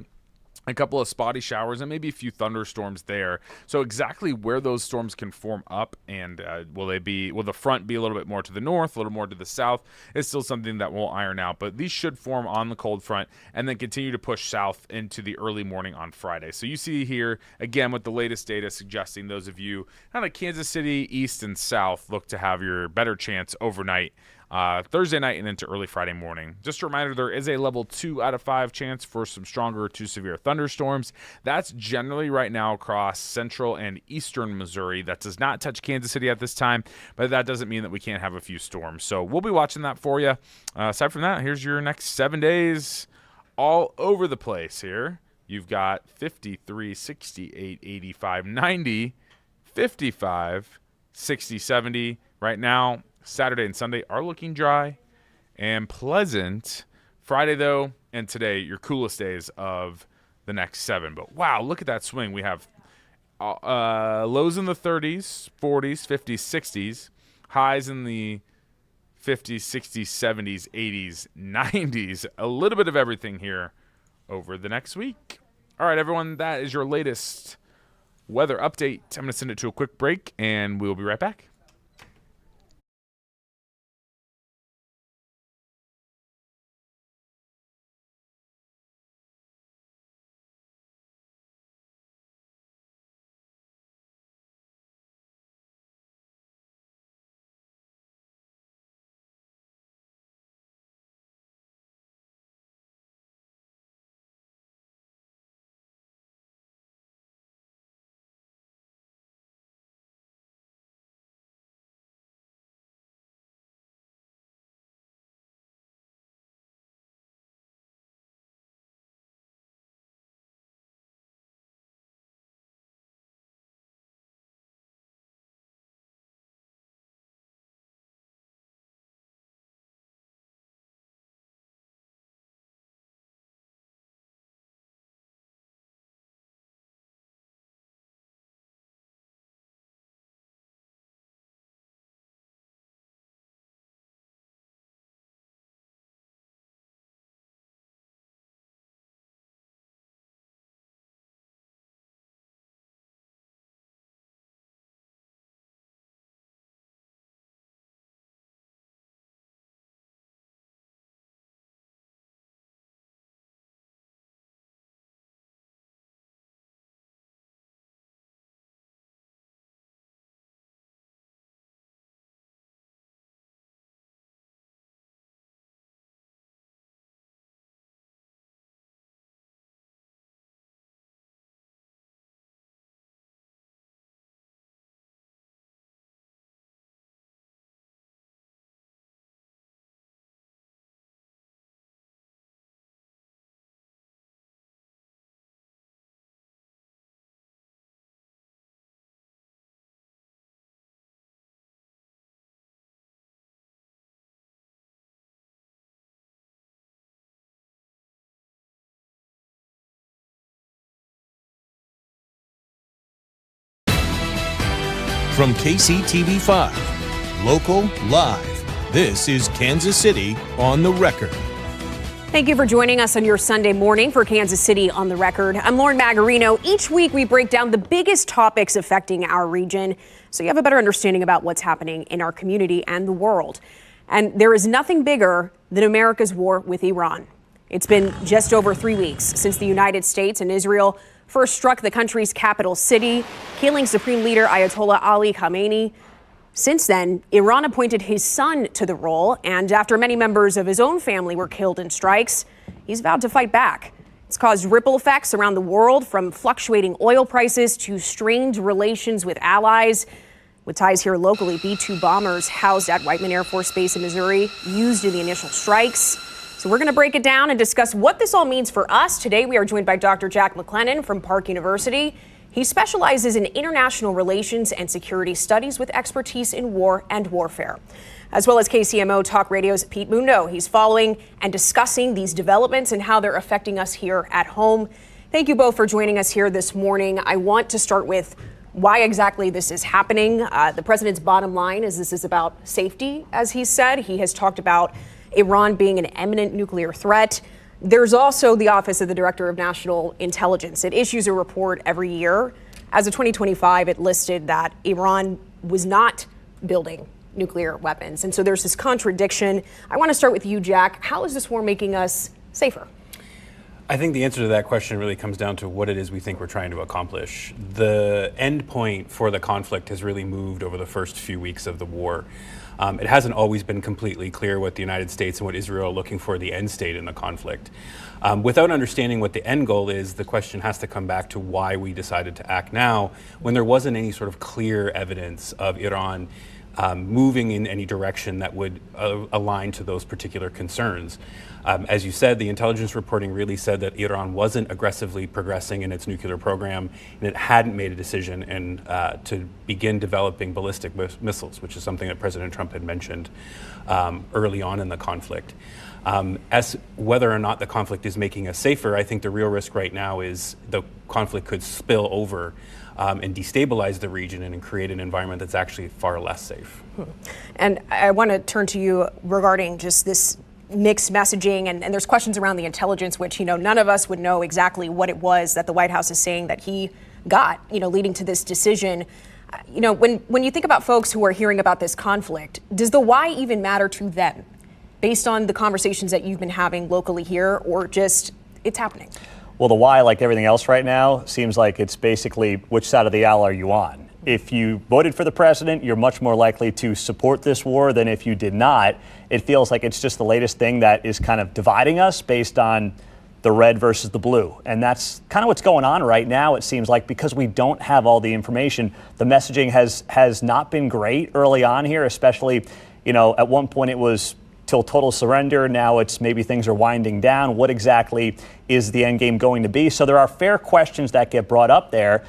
A couple of spotty showers and maybe a few thunderstorms there. So exactly where those storms can form up and will the front be a little bit more to the north, a little more to the south, is still something that we'll iron out. But these should form on the cold front and then continue to push south into the early morning on Friday. So you see here, again, with the latest data suggesting those of you kind of Kansas City, east and south, look to have your better chance overnight Thursday night and into early Friday morning. Just a reminder, there is a level 2 out of 5 chance for some stronger to severe thunderstorms. That's generally right now across central and eastern Missouri. That does not touch Kansas City at this time, but that doesn't mean that we can't have a few storms. So we'll be watching that for you. Aside from that, here's your next 7 days all over the place here. You've got 53, 68, 85, 90, 55, 60, 70. Right now, Saturday and Sunday are looking dry and pleasant. Friday, though, and today, your coolest days of the next 7. But, wow, look at that swing. We have lows in the 30s, 40s, 50s, 60s, highs in the 50s, 60s, 70s, 80s, 90s. A little bit of everything here over the next week. All right, everyone, that is your latest weather update. I'm going to send it to a quick break, and we'll be right back. From KCTV5, local, live, this is Kansas City on the Record. Thank you for joining us on your Sunday morning for Kansas City on the Record. I'm Lauren Magarino. Each week we break down the biggest topics affecting our region so you have a better understanding about what's happening in our community and the world. And there is nothing bigger than America's war with Iran. It's been just over 3 weeks since the United States and Israel first struck the country's capital city, killing Supreme Leader Ayatollah Ali Khamenei. Since then, Iran appointed his son to the role, and after many members of his own family were killed in strikes, he's vowed to fight back. It's caused ripple effects around the world, from fluctuating oil prices to strained relations with allies. With ties here locally, B-2 bombers housed at Whiteman Air Force Base in Missouri used in the initial strikes. So we're going to break it down and discuss what this all means for us. Today, we are joined by Dr. Jack McLennan from Park University. He specializes in international relations and security studies with expertise in war and warfare, as well as KCMO Talk Radio's Pete Mundo. He's following and discussing these developments and how they're affecting us here at home. Thank you both for joining us here this morning. I want to start with why exactly this is happening. The president's bottom line is this is about safety, as he said. He has talked about Iran being an imminent nuclear threat. There's also the Office of the Director of National Intelligence. It issues a report every year. As of 2025, it listed that Iran was not building nuclear weapons. And so there's this contradiction. I want to start with you, Jack. How is this war making us safer? I think the answer to that question really comes down to what it is we think we're trying to accomplish. The end point for the conflict has really moved over the first few weeks of the war. It hasn't always been completely clear what the United States and what Israel are looking for the end state in the conflict. Without understanding what the end goal is, the question has to come back to why we decided to act now when there wasn't any sort of clear evidence of Iran moving in any direction that would align to those particular concerns. As you said, the intelligence reporting really said that Iran wasn't aggressively progressing in its nuclear program, and it hadn't made a decision to begin developing ballistic missiles, which is something that President Trump had mentioned early on in the conflict. As whether or not the conflict is making us safer, I think the real risk right now is the conflict could spill over and destabilize the region and create an environment that's actually far less safe. And I want to turn to you regarding just this mixed messaging, and there's questions around the intelligence, which, none of us would know exactly what it was that the White House is saying that he got, leading to this decision. When you think about folks who are hearing about this conflict, does the why even matter to them based on the conversations that you've been having locally here, or just it's happening? Well, the why, like everything else right now, seems like it's basically which side of the aisle are you on? If you voted for the president, you're much more likely to support this war than if you did not. It feels like it's just the latest thing that is kind of dividing us based on the red versus the blue. And that's kind of what's going on right now, it seems like, because we don't have all the information. The messaging has not been great early on here, especially, at one point it was till total surrender. Now it's maybe things are winding down. What exactly is the end game going to be? So there are fair questions that get brought up there.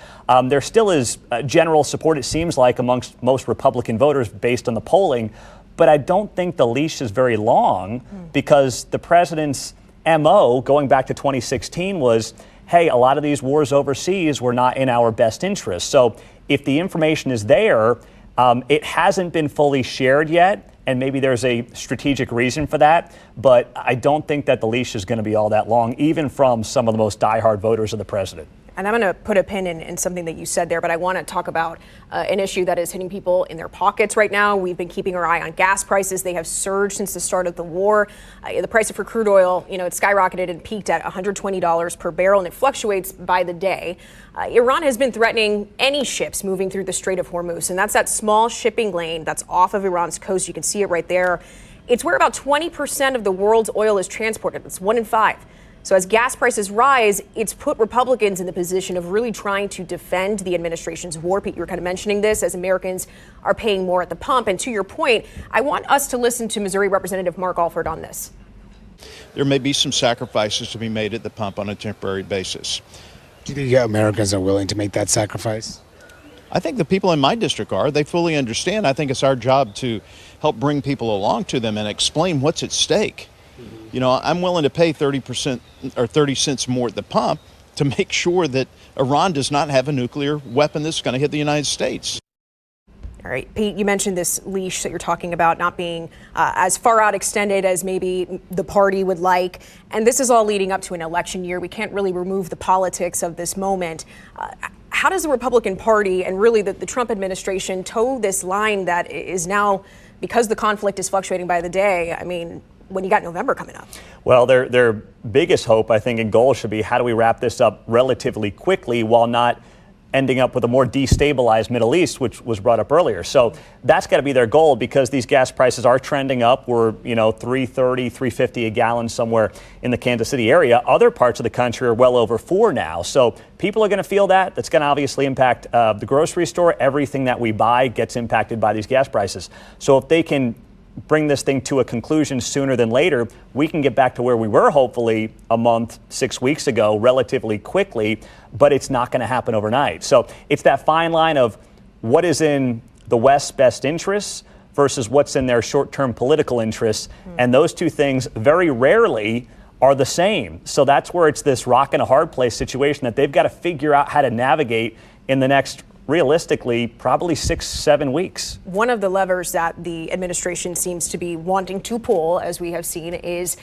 There still is general support, it seems like, amongst most Republican voters based on the polling. But I don't think the leash is very long because the president's MO going back to 2016 was, hey, a lot of these wars overseas were not in our best interest. So if the information is there, it hasn't been fully shared yet. And maybe there's a strategic reason for that, but I don't think that the leash is going to be all that long, even from some of the most diehard voters of the president. And I'm going to put a pin in something that you said there, but I want to talk about an issue that is hitting people in their pockets right now. We've been keeping our eye on gas prices. They have surged since the start of the war. The price for crude oil, it skyrocketed and peaked at $120 per barrel, and it fluctuates by the day. Iran has been threatening any ships moving through the Strait of Hormuz, and that's that small shipping lane that's off of Iran's coast. You can see it right there. It's where about 20% of the world's oil is transported. It's 1 in 5. So as gas prices rise, it's put Republicans in the position of really trying to defend the administration's war. Pete, you were kind of mentioning this as Americans are paying more at the pump. And to your point, I want us to listen to Missouri Representative Mark Alford on this. There may be some sacrifices to be made at the pump on a temporary basis. Do you think Americans are willing to make that sacrifice? I think the people in my district are. They fully understand. I think it's our job to help bring people along to them and explain what's at stake. I'm willing to pay 30% or 30 cents more at the pump to make sure that Iran does not have a nuclear weapon that's going to hit the United States. All right, Pete, you mentioned this leash that you're talking about not being as far out extended as maybe the party would like. And this is all leading up to an election year. We can't really remove the politics of this moment. How does the Republican Party and really the Trump administration toe this line that is now, because the conflict is fluctuating by the day, when you got November coming up? Well, their biggest hope, I think, and goal should be how do we wrap this up relatively quickly while not ending up with a more destabilized Middle East, which was brought up earlier. So that's got to be their goal, because these gas prices are trending up. We're, $3.30, $3.50 a gallon somewhere in the Kansas City area. Other parts of the country are well over $4 now. So people are going to feel that. That's going to obviously impact the grocery store. Everything that we buy gets impacted by these gas prices. So if they can bring this thing to a conclusion sooner than later, we can get back to where we were hopefully a month, 6 weeks ago, relatively quickly, but it's not going to happen overnight. So it's that fine line of what is in the West's best interests versus what's in their short-term political interests. And those two things very rarely are the same. So that's where it's this rock and a hard place situation that they've got to figure out how to navigate in the next, realistically, probably 6-7 weeks. One of the levers that the administration seems to be wanting to pull, as we have seen, is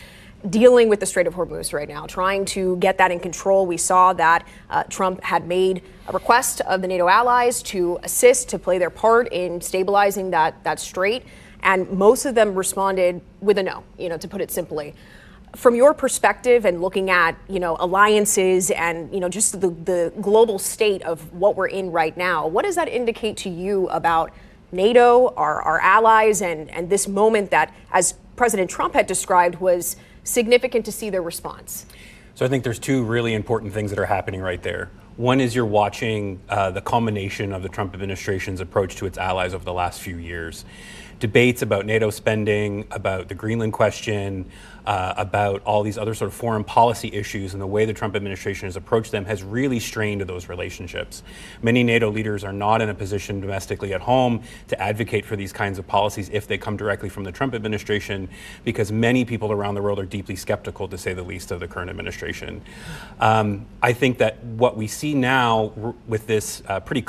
dealing with the Strait of Hormuz right now, trying to get that in control. We saw that Trump had made a request of the NATO allies to assist, to play their part in stabilizing that strait, and most of them responded with a no, to put it simply. From your perspective and looking at, alliances and, just the global state of what we're in right now, what does that indicate to you about NATO, our allies, and this moment that, as President Trump had described, was significant to see their response? So I think there's two really important things that are happening right there. One is you're watching the culmination of the Trump administration's approach to its allies over the last few years. Debates about NATO spending, about the Greenland question, about all these other sort of foreign policy issues, and the way the Trump administration has approached them has really strained those relationships. Many NATO leaders are not in a position domestically at home to advocate for these kinds of policies if they come directly from the Trump administration, because many people around the world are deeply skeptical, to say the least, of the current administration. I think that what we see now with this pretty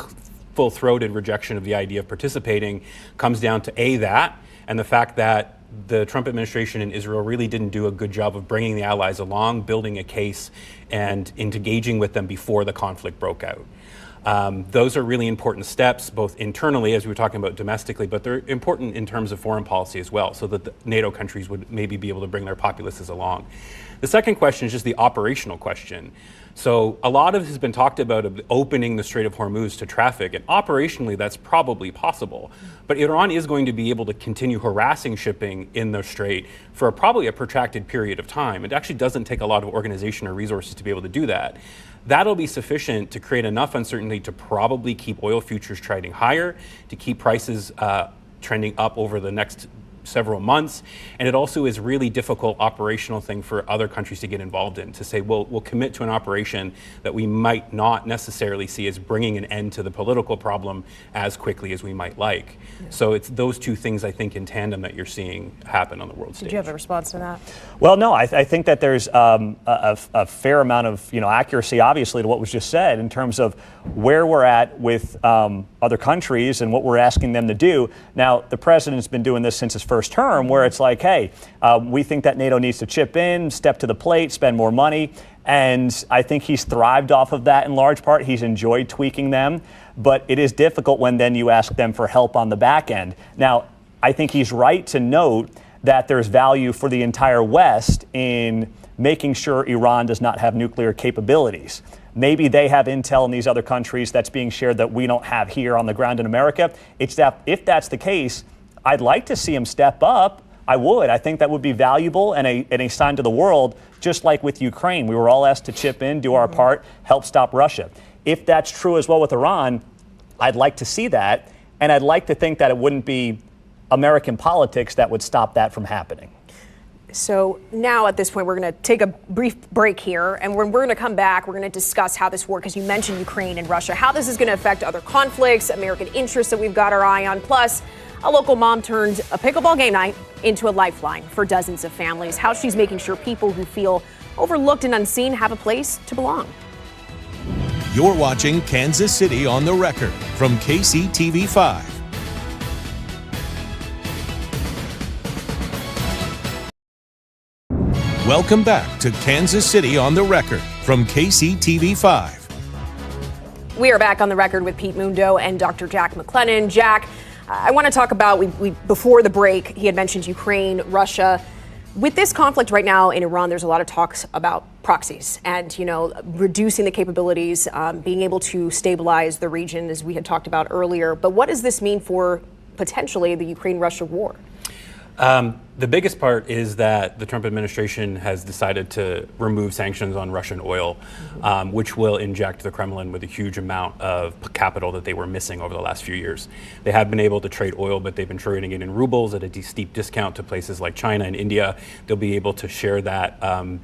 full-throated rejection of the idea of participating comes down to that, and the fact that the Trump administration in Israel really didn't do a good job of bringing the allies along, building a case, and engaging with them before the conflict broke out. Those are really important steps, both internally, as we were talking about domestically, but they're important in terms of foreign policy as well, so that the NATO countries would maybe be able to bring their populaces along. The second question is just the operational question. So a lot of it has been talked about opening the Strait of Hormuz to traffic, and operationally that's probably possible. But Iran is going to be able to continue harassing shipping in the strait for probably a protracted period of time. It actually doesn't take a lot of organization or resources to be able to do that. That'll be sufficient to create enough uncertainty to probably keep oil futures trading higher, to keep prices trending up over the next several months. And it also is a really difficult operational thing for other countries to get involved in, to say, well, we'll commit to an operation that we might not necessarily see as bringing an end to the political problem as quickly as we might like. Yeah. So it's those two things, I think, in tandem that you're seeing happen on the world stage. Did you have a response to that? Well, no, I think that there's a fair amount of accuracy, obviously, to what was just said in terms of where we're at with other countries and what we're asking them to do. Now, the president's been doing this since his first term, where it's like, hey, we think that NATO needs to chip in, step to the plate, spend more money. And I think he's thrived off of that in large part. He's enjoyed tweaking them. But it is difficult when then you ask them for help on the back end. Now, I think he's right to note that there's value for the entire West in making sure Iran does not have nuclear capabilities. Maybe they have intel in these other countries that's being shared that we don't have here on the ground in America. It's that if that's the case, I'd like to see him step up. I would. I think that would be valuable and a sign to the world, just like with Ukraine. We were all asked to chip in, do our part, help stop Russia. If that's true as well with Iran, I'd like to see that. And I'd like to think that it wouldn't be American politics that would stop that from happening. So now at this point, we're going to take a brief break here. And when we're going to come back, we're going to discuss how this works, because you mentioned Ukraine and Russia, how this is going to affect other conflicts, American interests that we've got our eye on. Plus, a local mom turned a pickleball game night into a lifeline for dozens of families. How she's making sure people who feel overlooked and unseen have a place to belong. You're watching Kansas City on the Record from KCTV5. Welcome back to Kansas City on the Record from KCTV5. We are back on the record with Pete Mundo and Dr. Jack McLennan. Jack, I want to talk about, we before the break, he had mentioned Ukraine, Russia. With this conflict right now in Iran, there's a lot of talks about proxies and, reducing the capabilities, being able to stabilize the region, as we had talked about earlier. But what does this mean for potentially the Ukraine-Russia war? The biggest part is that the Trump administration has decided to remove sanctions on Russian oil, which will inject the Kremlin with a huge amount of capital that they were missing over the last few years. They have been able to trade oil, but they've been trading it in rubles at a steep discount to places like China and India. They'll be able to share that on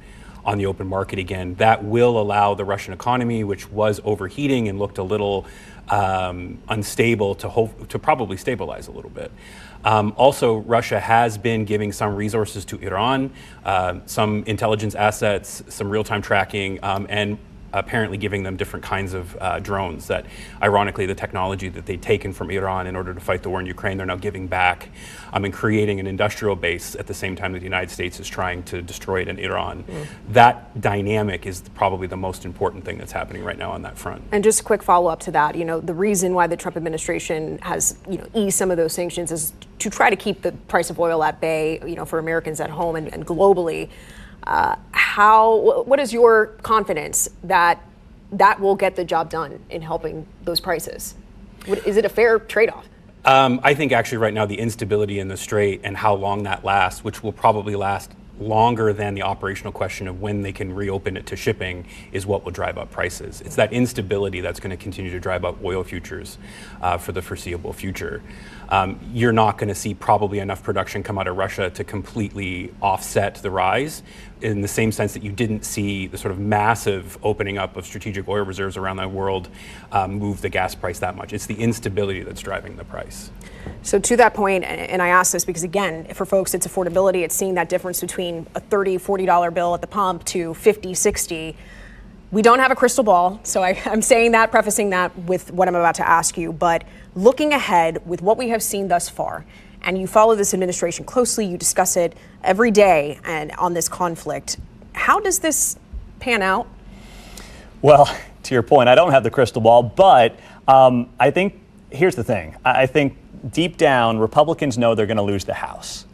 the open market again. That will allow the Russian economy, which was overheating and looked a little unstable, to probably stabilize a little bit. Also, Russia has been giving some resources to Iran, some intelligence assets, some real-time tracking, and apparently giving them different kinds of drones that, ironically, the technology that they'd taken from Iran in order to fight the war in Ukraine, they're now giving back and creating an industrial base at the same time that the United States is trying to destroy it in Iran. That dynamic is probably the most important thing that's happening right now on that front. And just a quick follow-up to that, the reason why the Trump administration has, eased some of those sanctions is to try to keep the price of oil at bay, for Americans at home and globally. What is your confidence that will get the job done in helping those prices? Is it a fair trade-off? I think actually right now the instability in the Strait and how long that lasts, which will probably last longer than the operational question of when they can reopen it to shipping, is what will drive up prices. It's that instability that's going to continue to drive up oil futures for the foreseeable future. You're not going to see probably enough production come out of Russia to completely offset the rise, in the same sense that you didn't see the sort of massive opening up of strategic oil reserves around the world move the gas price that much. It's the instability that's driving the price. So to that point, and I ask this because, again, for folks, it's affordability. It's seeing that difference between a $30, $40 bill at the pump to $50, $60. We don't have a crystal ball, so I'm saying that, prefacing that with what I'm about to ask you. But looking ahead with what we have seen thus far, and you follow this administration closely, you discuss it every day and on this conflict, how does this pan out? Well, to your point, I don't have the crystal ball, but I think here's the thing. I think deep down, Republicans know they're going to lose the House,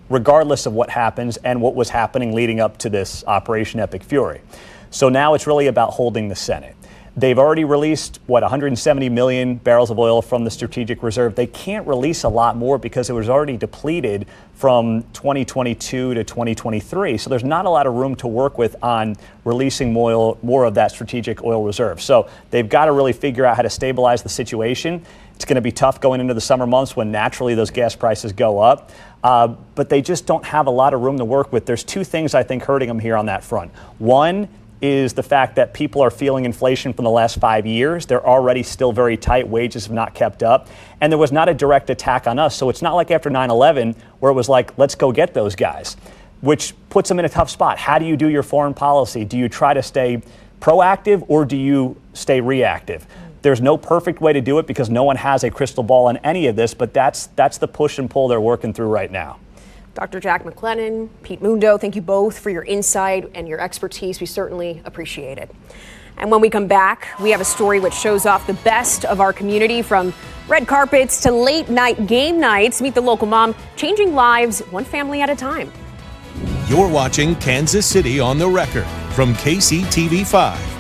regardless of what happens and what was happening leading up to this Operation Epic Fury. So now it's really about holding the Senate. They've already released, 170 million barrels of oil from the strategic reserve. They can't release a lot more because it was already depleted from 2022 to 2023. So there's not a lot of room to work with on releasing more of that strategic oil reserve. So they've got to really figure out how to stabilize the situation. It's going to be tough going into the summer months when naturally those gas prices go up. But they just don't have a lot of room to work with. There's two things I think hurting them here on that front. One is the fact that people are feeling inflation from the last 5 years. They're already still very tight. Wages have not kept up. And there was not a direct attack on us. So it's not like after 9/11 where it was like, let's go get those guys, which puts them in a tough spot. How do you do your foreign policy? Do you try to stay proactive or do you stay reactive? There's no perfect way to do it because no one has a crystal ball on any of this, but that's the push and pull they're working through right now. Dr. Jack McLennan, Pete Mundo, thank you both for your insight and your expertise. We certainly appreciate it. And when we come back, we have a story which shows off the best of our community, from red carpets to late night game nights. Meet the local mom, changing lives one family at a time. You're watching Kansas City on the Record from KCTV5.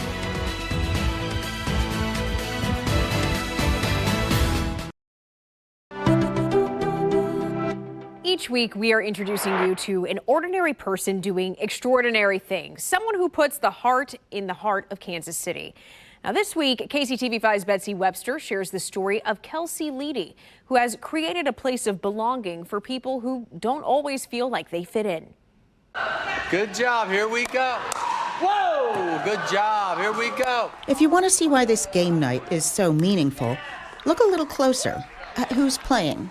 Each week, we are introducing you to an ordinary person doing extraordinary things, someone who puts the heart in the heart of Kansas City. Now, this week, KCTV5's Betsy Webster shares the story of Kelsey Leedy, who has created a place of belonging for people who don't always feel like they fit in. Good job. Here we go. Whoa! Good job. Here we go. If you want to see why this game night is so meaningful, look a little closer at who's playing.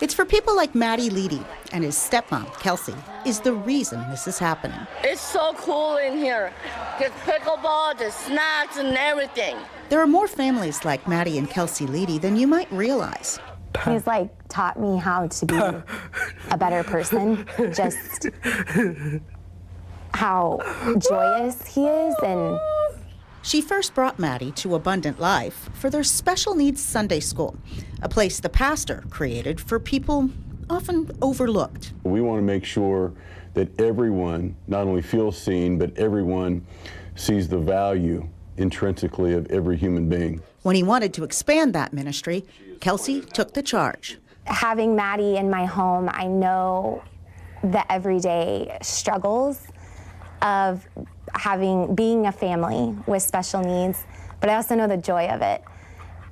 It's for people like Matty Leedy, and his stepmom, Kelsey, is the reason this is happening. It's so cool in here. There's pickleball, there's snacks and everything. There are more families like Matty and Kelsey Leedy than you might realize. He's taught me how to be a better person, just how joyous he is. And she first brought Matty to Abundant Life for their special needs Sunday school, a place the pastor created for people often overlooked. We want to make sure that everyone not only feels seen, but everyone sees the value intrinsically of every human being. When he wanted to expand that ministry, Kelsey took the charge. Having Maddie in my home, I know the everyday struggles of being a family with special needs, but I also know the joy of it.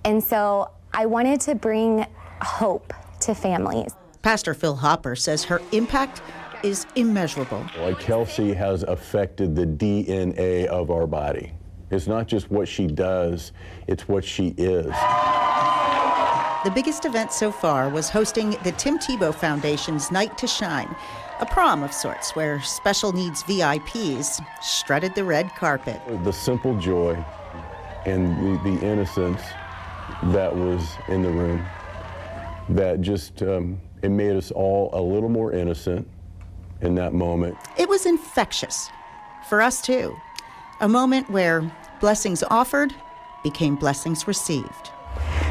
And so I wanted to bring hope to families. Pastor Phil Hopper says her impact is immeasurable. Like Kelsey has affected the DNA of our body. It's not just what she does, it's what she is. The biggest event so far was hosting the Tim Tebow Foundation's Night to Shine, a prom of sorts where special needs VIPs strutted the red carpet. The simple joy and the innocence that was in the room, that just, it made us all a little more innocent in that moment. It was infectious for us too. A moment where blessings offered became blessings received.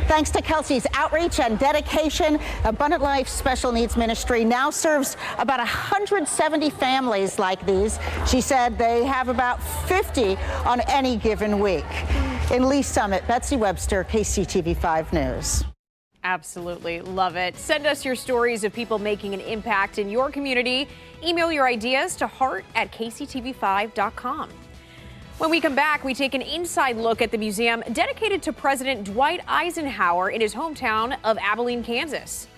Thanks to Kelsey's outreach and dedication, Abundant Life Special Needs Ministry now serves about 170 families like these. She said they have about 50 on any given week. In Lee Summit, Betsy Webster, KCTV5 News. Absolutely love it. Send us your stories of people making an impact in your community. Email your ideas to heart@kctv5.com. When we come back, we take an inside look at the museum dedicated to President Dwight Eisenhower in his hometown of Abilene, Kansas.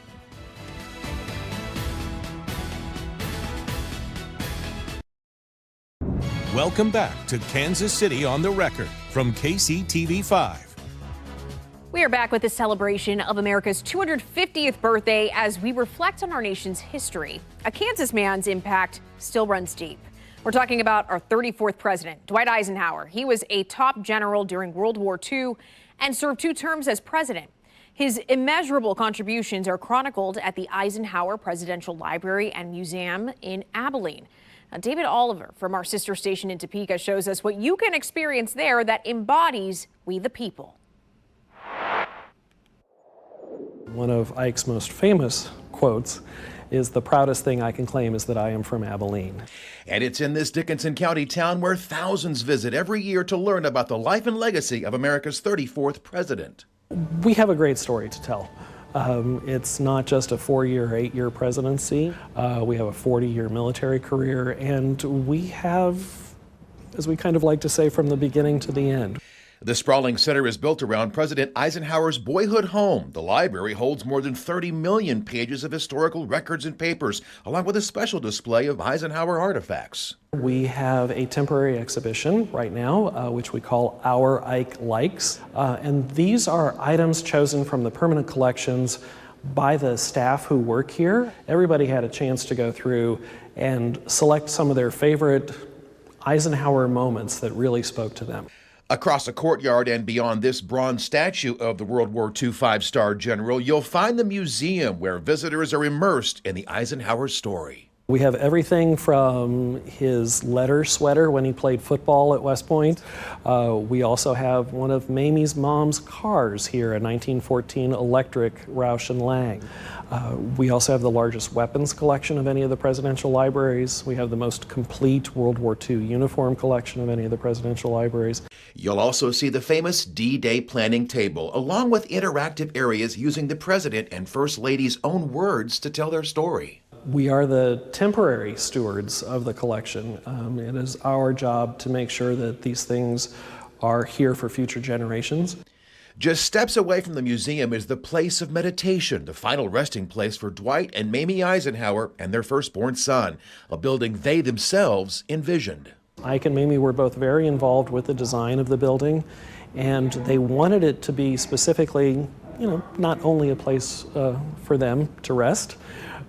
Welcome back to Kansas City on the Record from KCTV5. We are back with the celebration of America's 250th birthday as we reflect on our nation's history. A Kansas man's impact still runs deep. We're talking about our 34th president, Dwight Eisenhower. He was a top general during World War II and served 2 terms as president. His immeasurable contributions are chronicled at the Eisenhower Presidential Library and Museum in Abilene. Now, David Oliver from our sister station in Topeka shows us what you can experience there that embodies We the People. One of Ike's most famous quotes is, "The proudest thing I can claim is that I am from Abilene." And it's in this Dickinson County town where thousands visit every year to learn about the life and legacy of America's 34th president. We have a great story to tell. It's not just a 4-year, 8-year presidency. We have a 40-year military career, and we have, as we kind of like to say, from the beginning to the end. The sprawling center is built around President Eisenhower's boyhood home. The library holds more than 30 million pages of historical records and papers, along with a special display of Eisenhower artifacts. We have a temporary exhibition right now, which we call Our Ike Likes. And these are items chosen from the permanent collections by the staff who work here. Everybody had a chance to go through and select some of their favorite Eisenhower moments that really spoke to them. Across the courtyard and beyond this bronze statue of the World War II 5-star general, you'll find the museum where visitors are immersed in the Eisenhower story. We have everything from his letter sweater when he played football at West Point. We also have one of Mamie's mom's cars here, a 1914 electric Roush and Lang. We also have the largest weapons collection of any of the presidential libraries. We have the most complete World War II uniform collection of any of the presidential libraries. You'll also see the famous D-Day planning table, along with interactive areas using the President and First Lady's own words to tell their story. We are the temporary stewards of the collection. It is our job to make sure that these things are here for future generations. Just steps away from the museum is the place of meditation, the final resting place for Dwight and Mamie Eisenhower and their firstborn son, a building they themselves envisioned. Ike and Mamie were both very involved with the design of the building, and they wanted it to be specifically, not only a place for them to rest,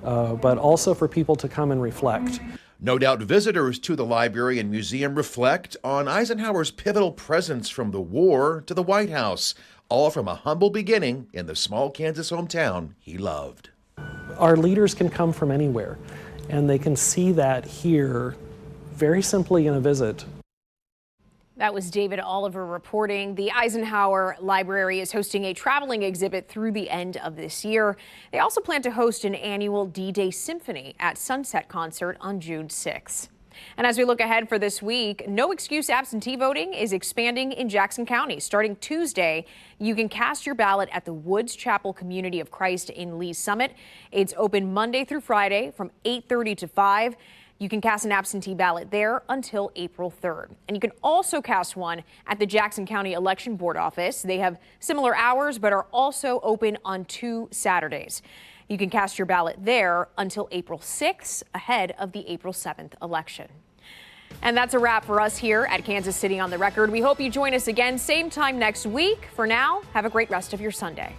but also for people to come and reflect. No doubt visitors to the library and museum reflect on Eisenhower's pivotal presence from the war to the White House, all from a humble beginning in the small Kansas hometown he loved. Our leaders can come from anywhere, and they can see that here very simply in a visit. That was David Oliver reporting. The Eisenhower Library is hosting a traveling exhibit through the end of this year. They also plan to host an annual D-Day Symphony at Sunset Concert on June 6. And as we look ahead for this week, no excuse absentee voting is expanding in Jackson County. Starting Tuesday, you can cast your ballot at the Woods Chapel Community of Christ in Lee's Summit. It's open Monday through Friday from 8:30 to 5. You can cast an absentee ballot there until April 3rd. And you can also cast one at the Jackson County Election Board office. They have similar hours, but are also open on 2 Saturdays. You can cast your ballot there until April 6th, ahead of the April 7th election. And that's a wrap for us here at Kansas City on the Record. We hope you join us again same time next week. For now, have a great rest of your Sunday.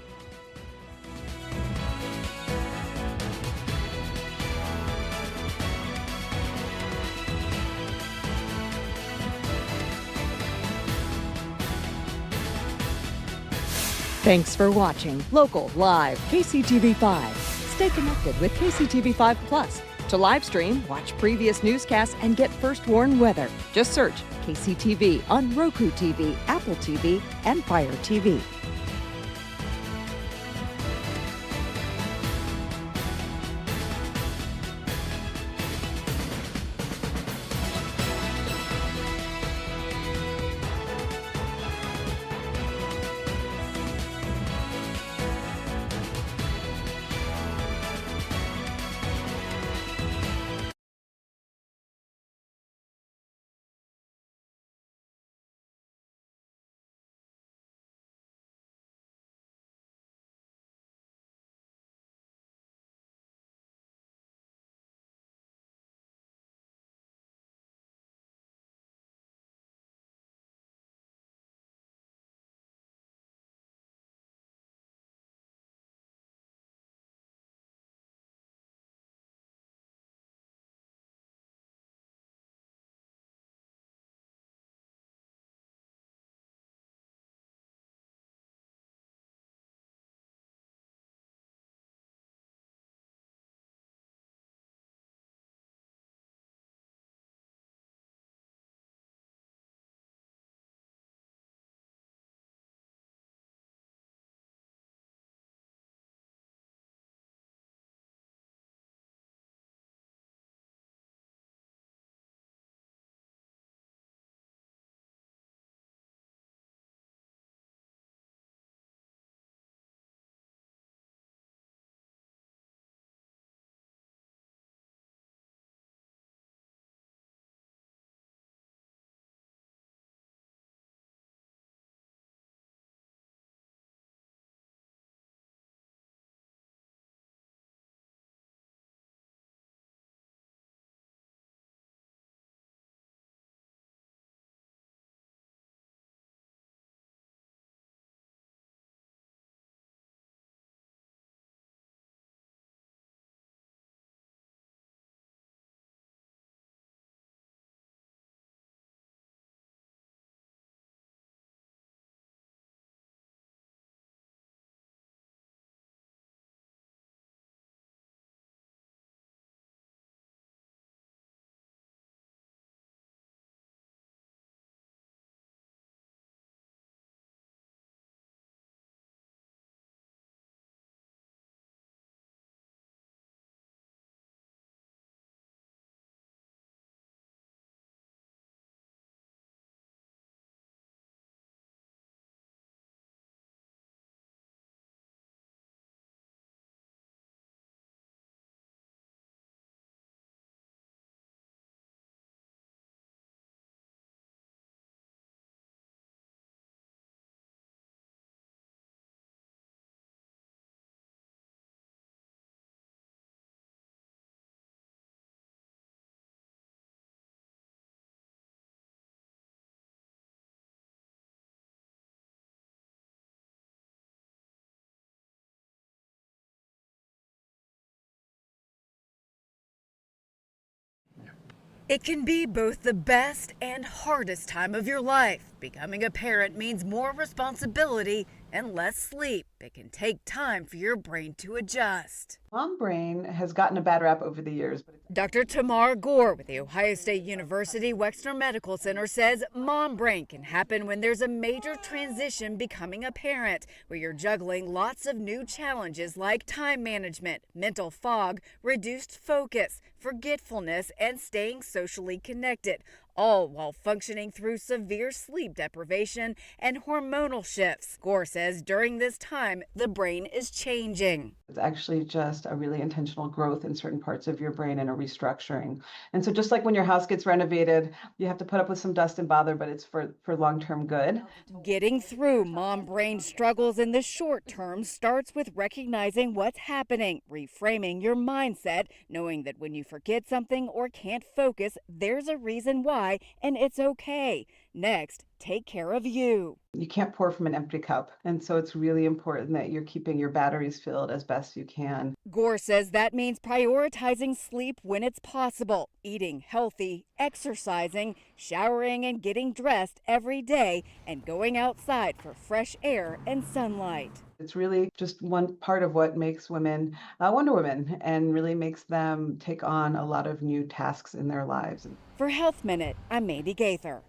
Thanks for watching Local Live KCTV5. Stay connected with KCTV5 Plus. To live stream, watch previous newscasts, and get first warn weather. Just search KCTV on Roku TV, Apple TV, and Fire TV. It can be both the best and hardest time of your life. Becoming a parent means more responsibility and less sleep. It can take time for your brain to adjust. Mom brain has gotten a bad rap over the years. Dr. Tamar Gore with the Ohio State University Wexner Medical Center says mom brain can happen when there's a major transition becoming a parent, where you're juggling lots of new challenges like time management, mental fog, reduced focus, forgetfulness, and staying socially connected, all while functioning through severe sleep deprivation and hormonal shifts. Gore says during this time, the brain is changing. It's actually just a really intentional growth in certain parts of your brain and a restructuring. And so just like when your house gets renovated, you have to put up with some dust and bother, but it's for long-term good. Getting through mom brain struggles in the short term starts with recognizing what's happening, reframing your mindset, knowing that when you forget something or can't focus, there's a reason why, and it's okay. Next, take care of you. You can't pour from an empty cup. And so it's really important that you're keeping your batteries filled as best you can. Gore says that means prioritizing sleep when it's possible, eating healthy, exercising, showering and getting dressed every day, and going outside for fresh air and sunlight. It's really just one part of what makes women Wonder Women and really makes them take on a lot of new tasks in their lives. For Health Minute, I'm Mandy Gaither.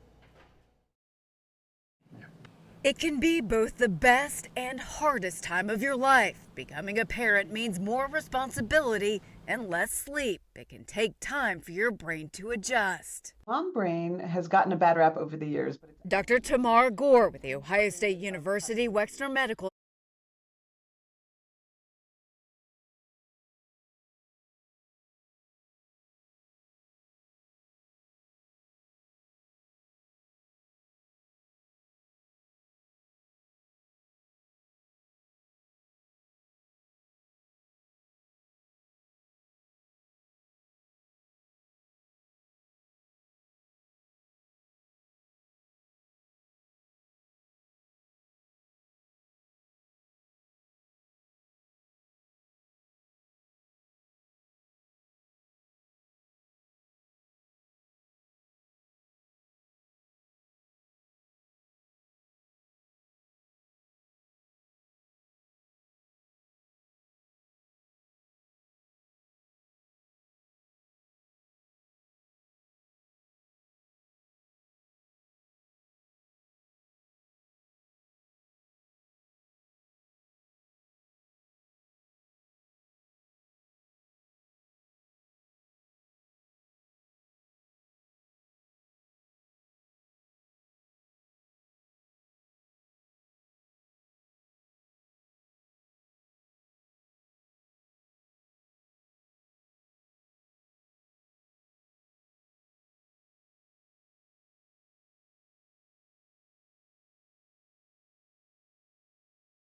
It can be both the best and hardest time of your life. Becoming a parent means more responsibility and less sleep. It can take time for your brain to adjust. Mom brain has gotten a bad rap over the years. Dr. Tamar Gore with the Ohio State University Wexner Medical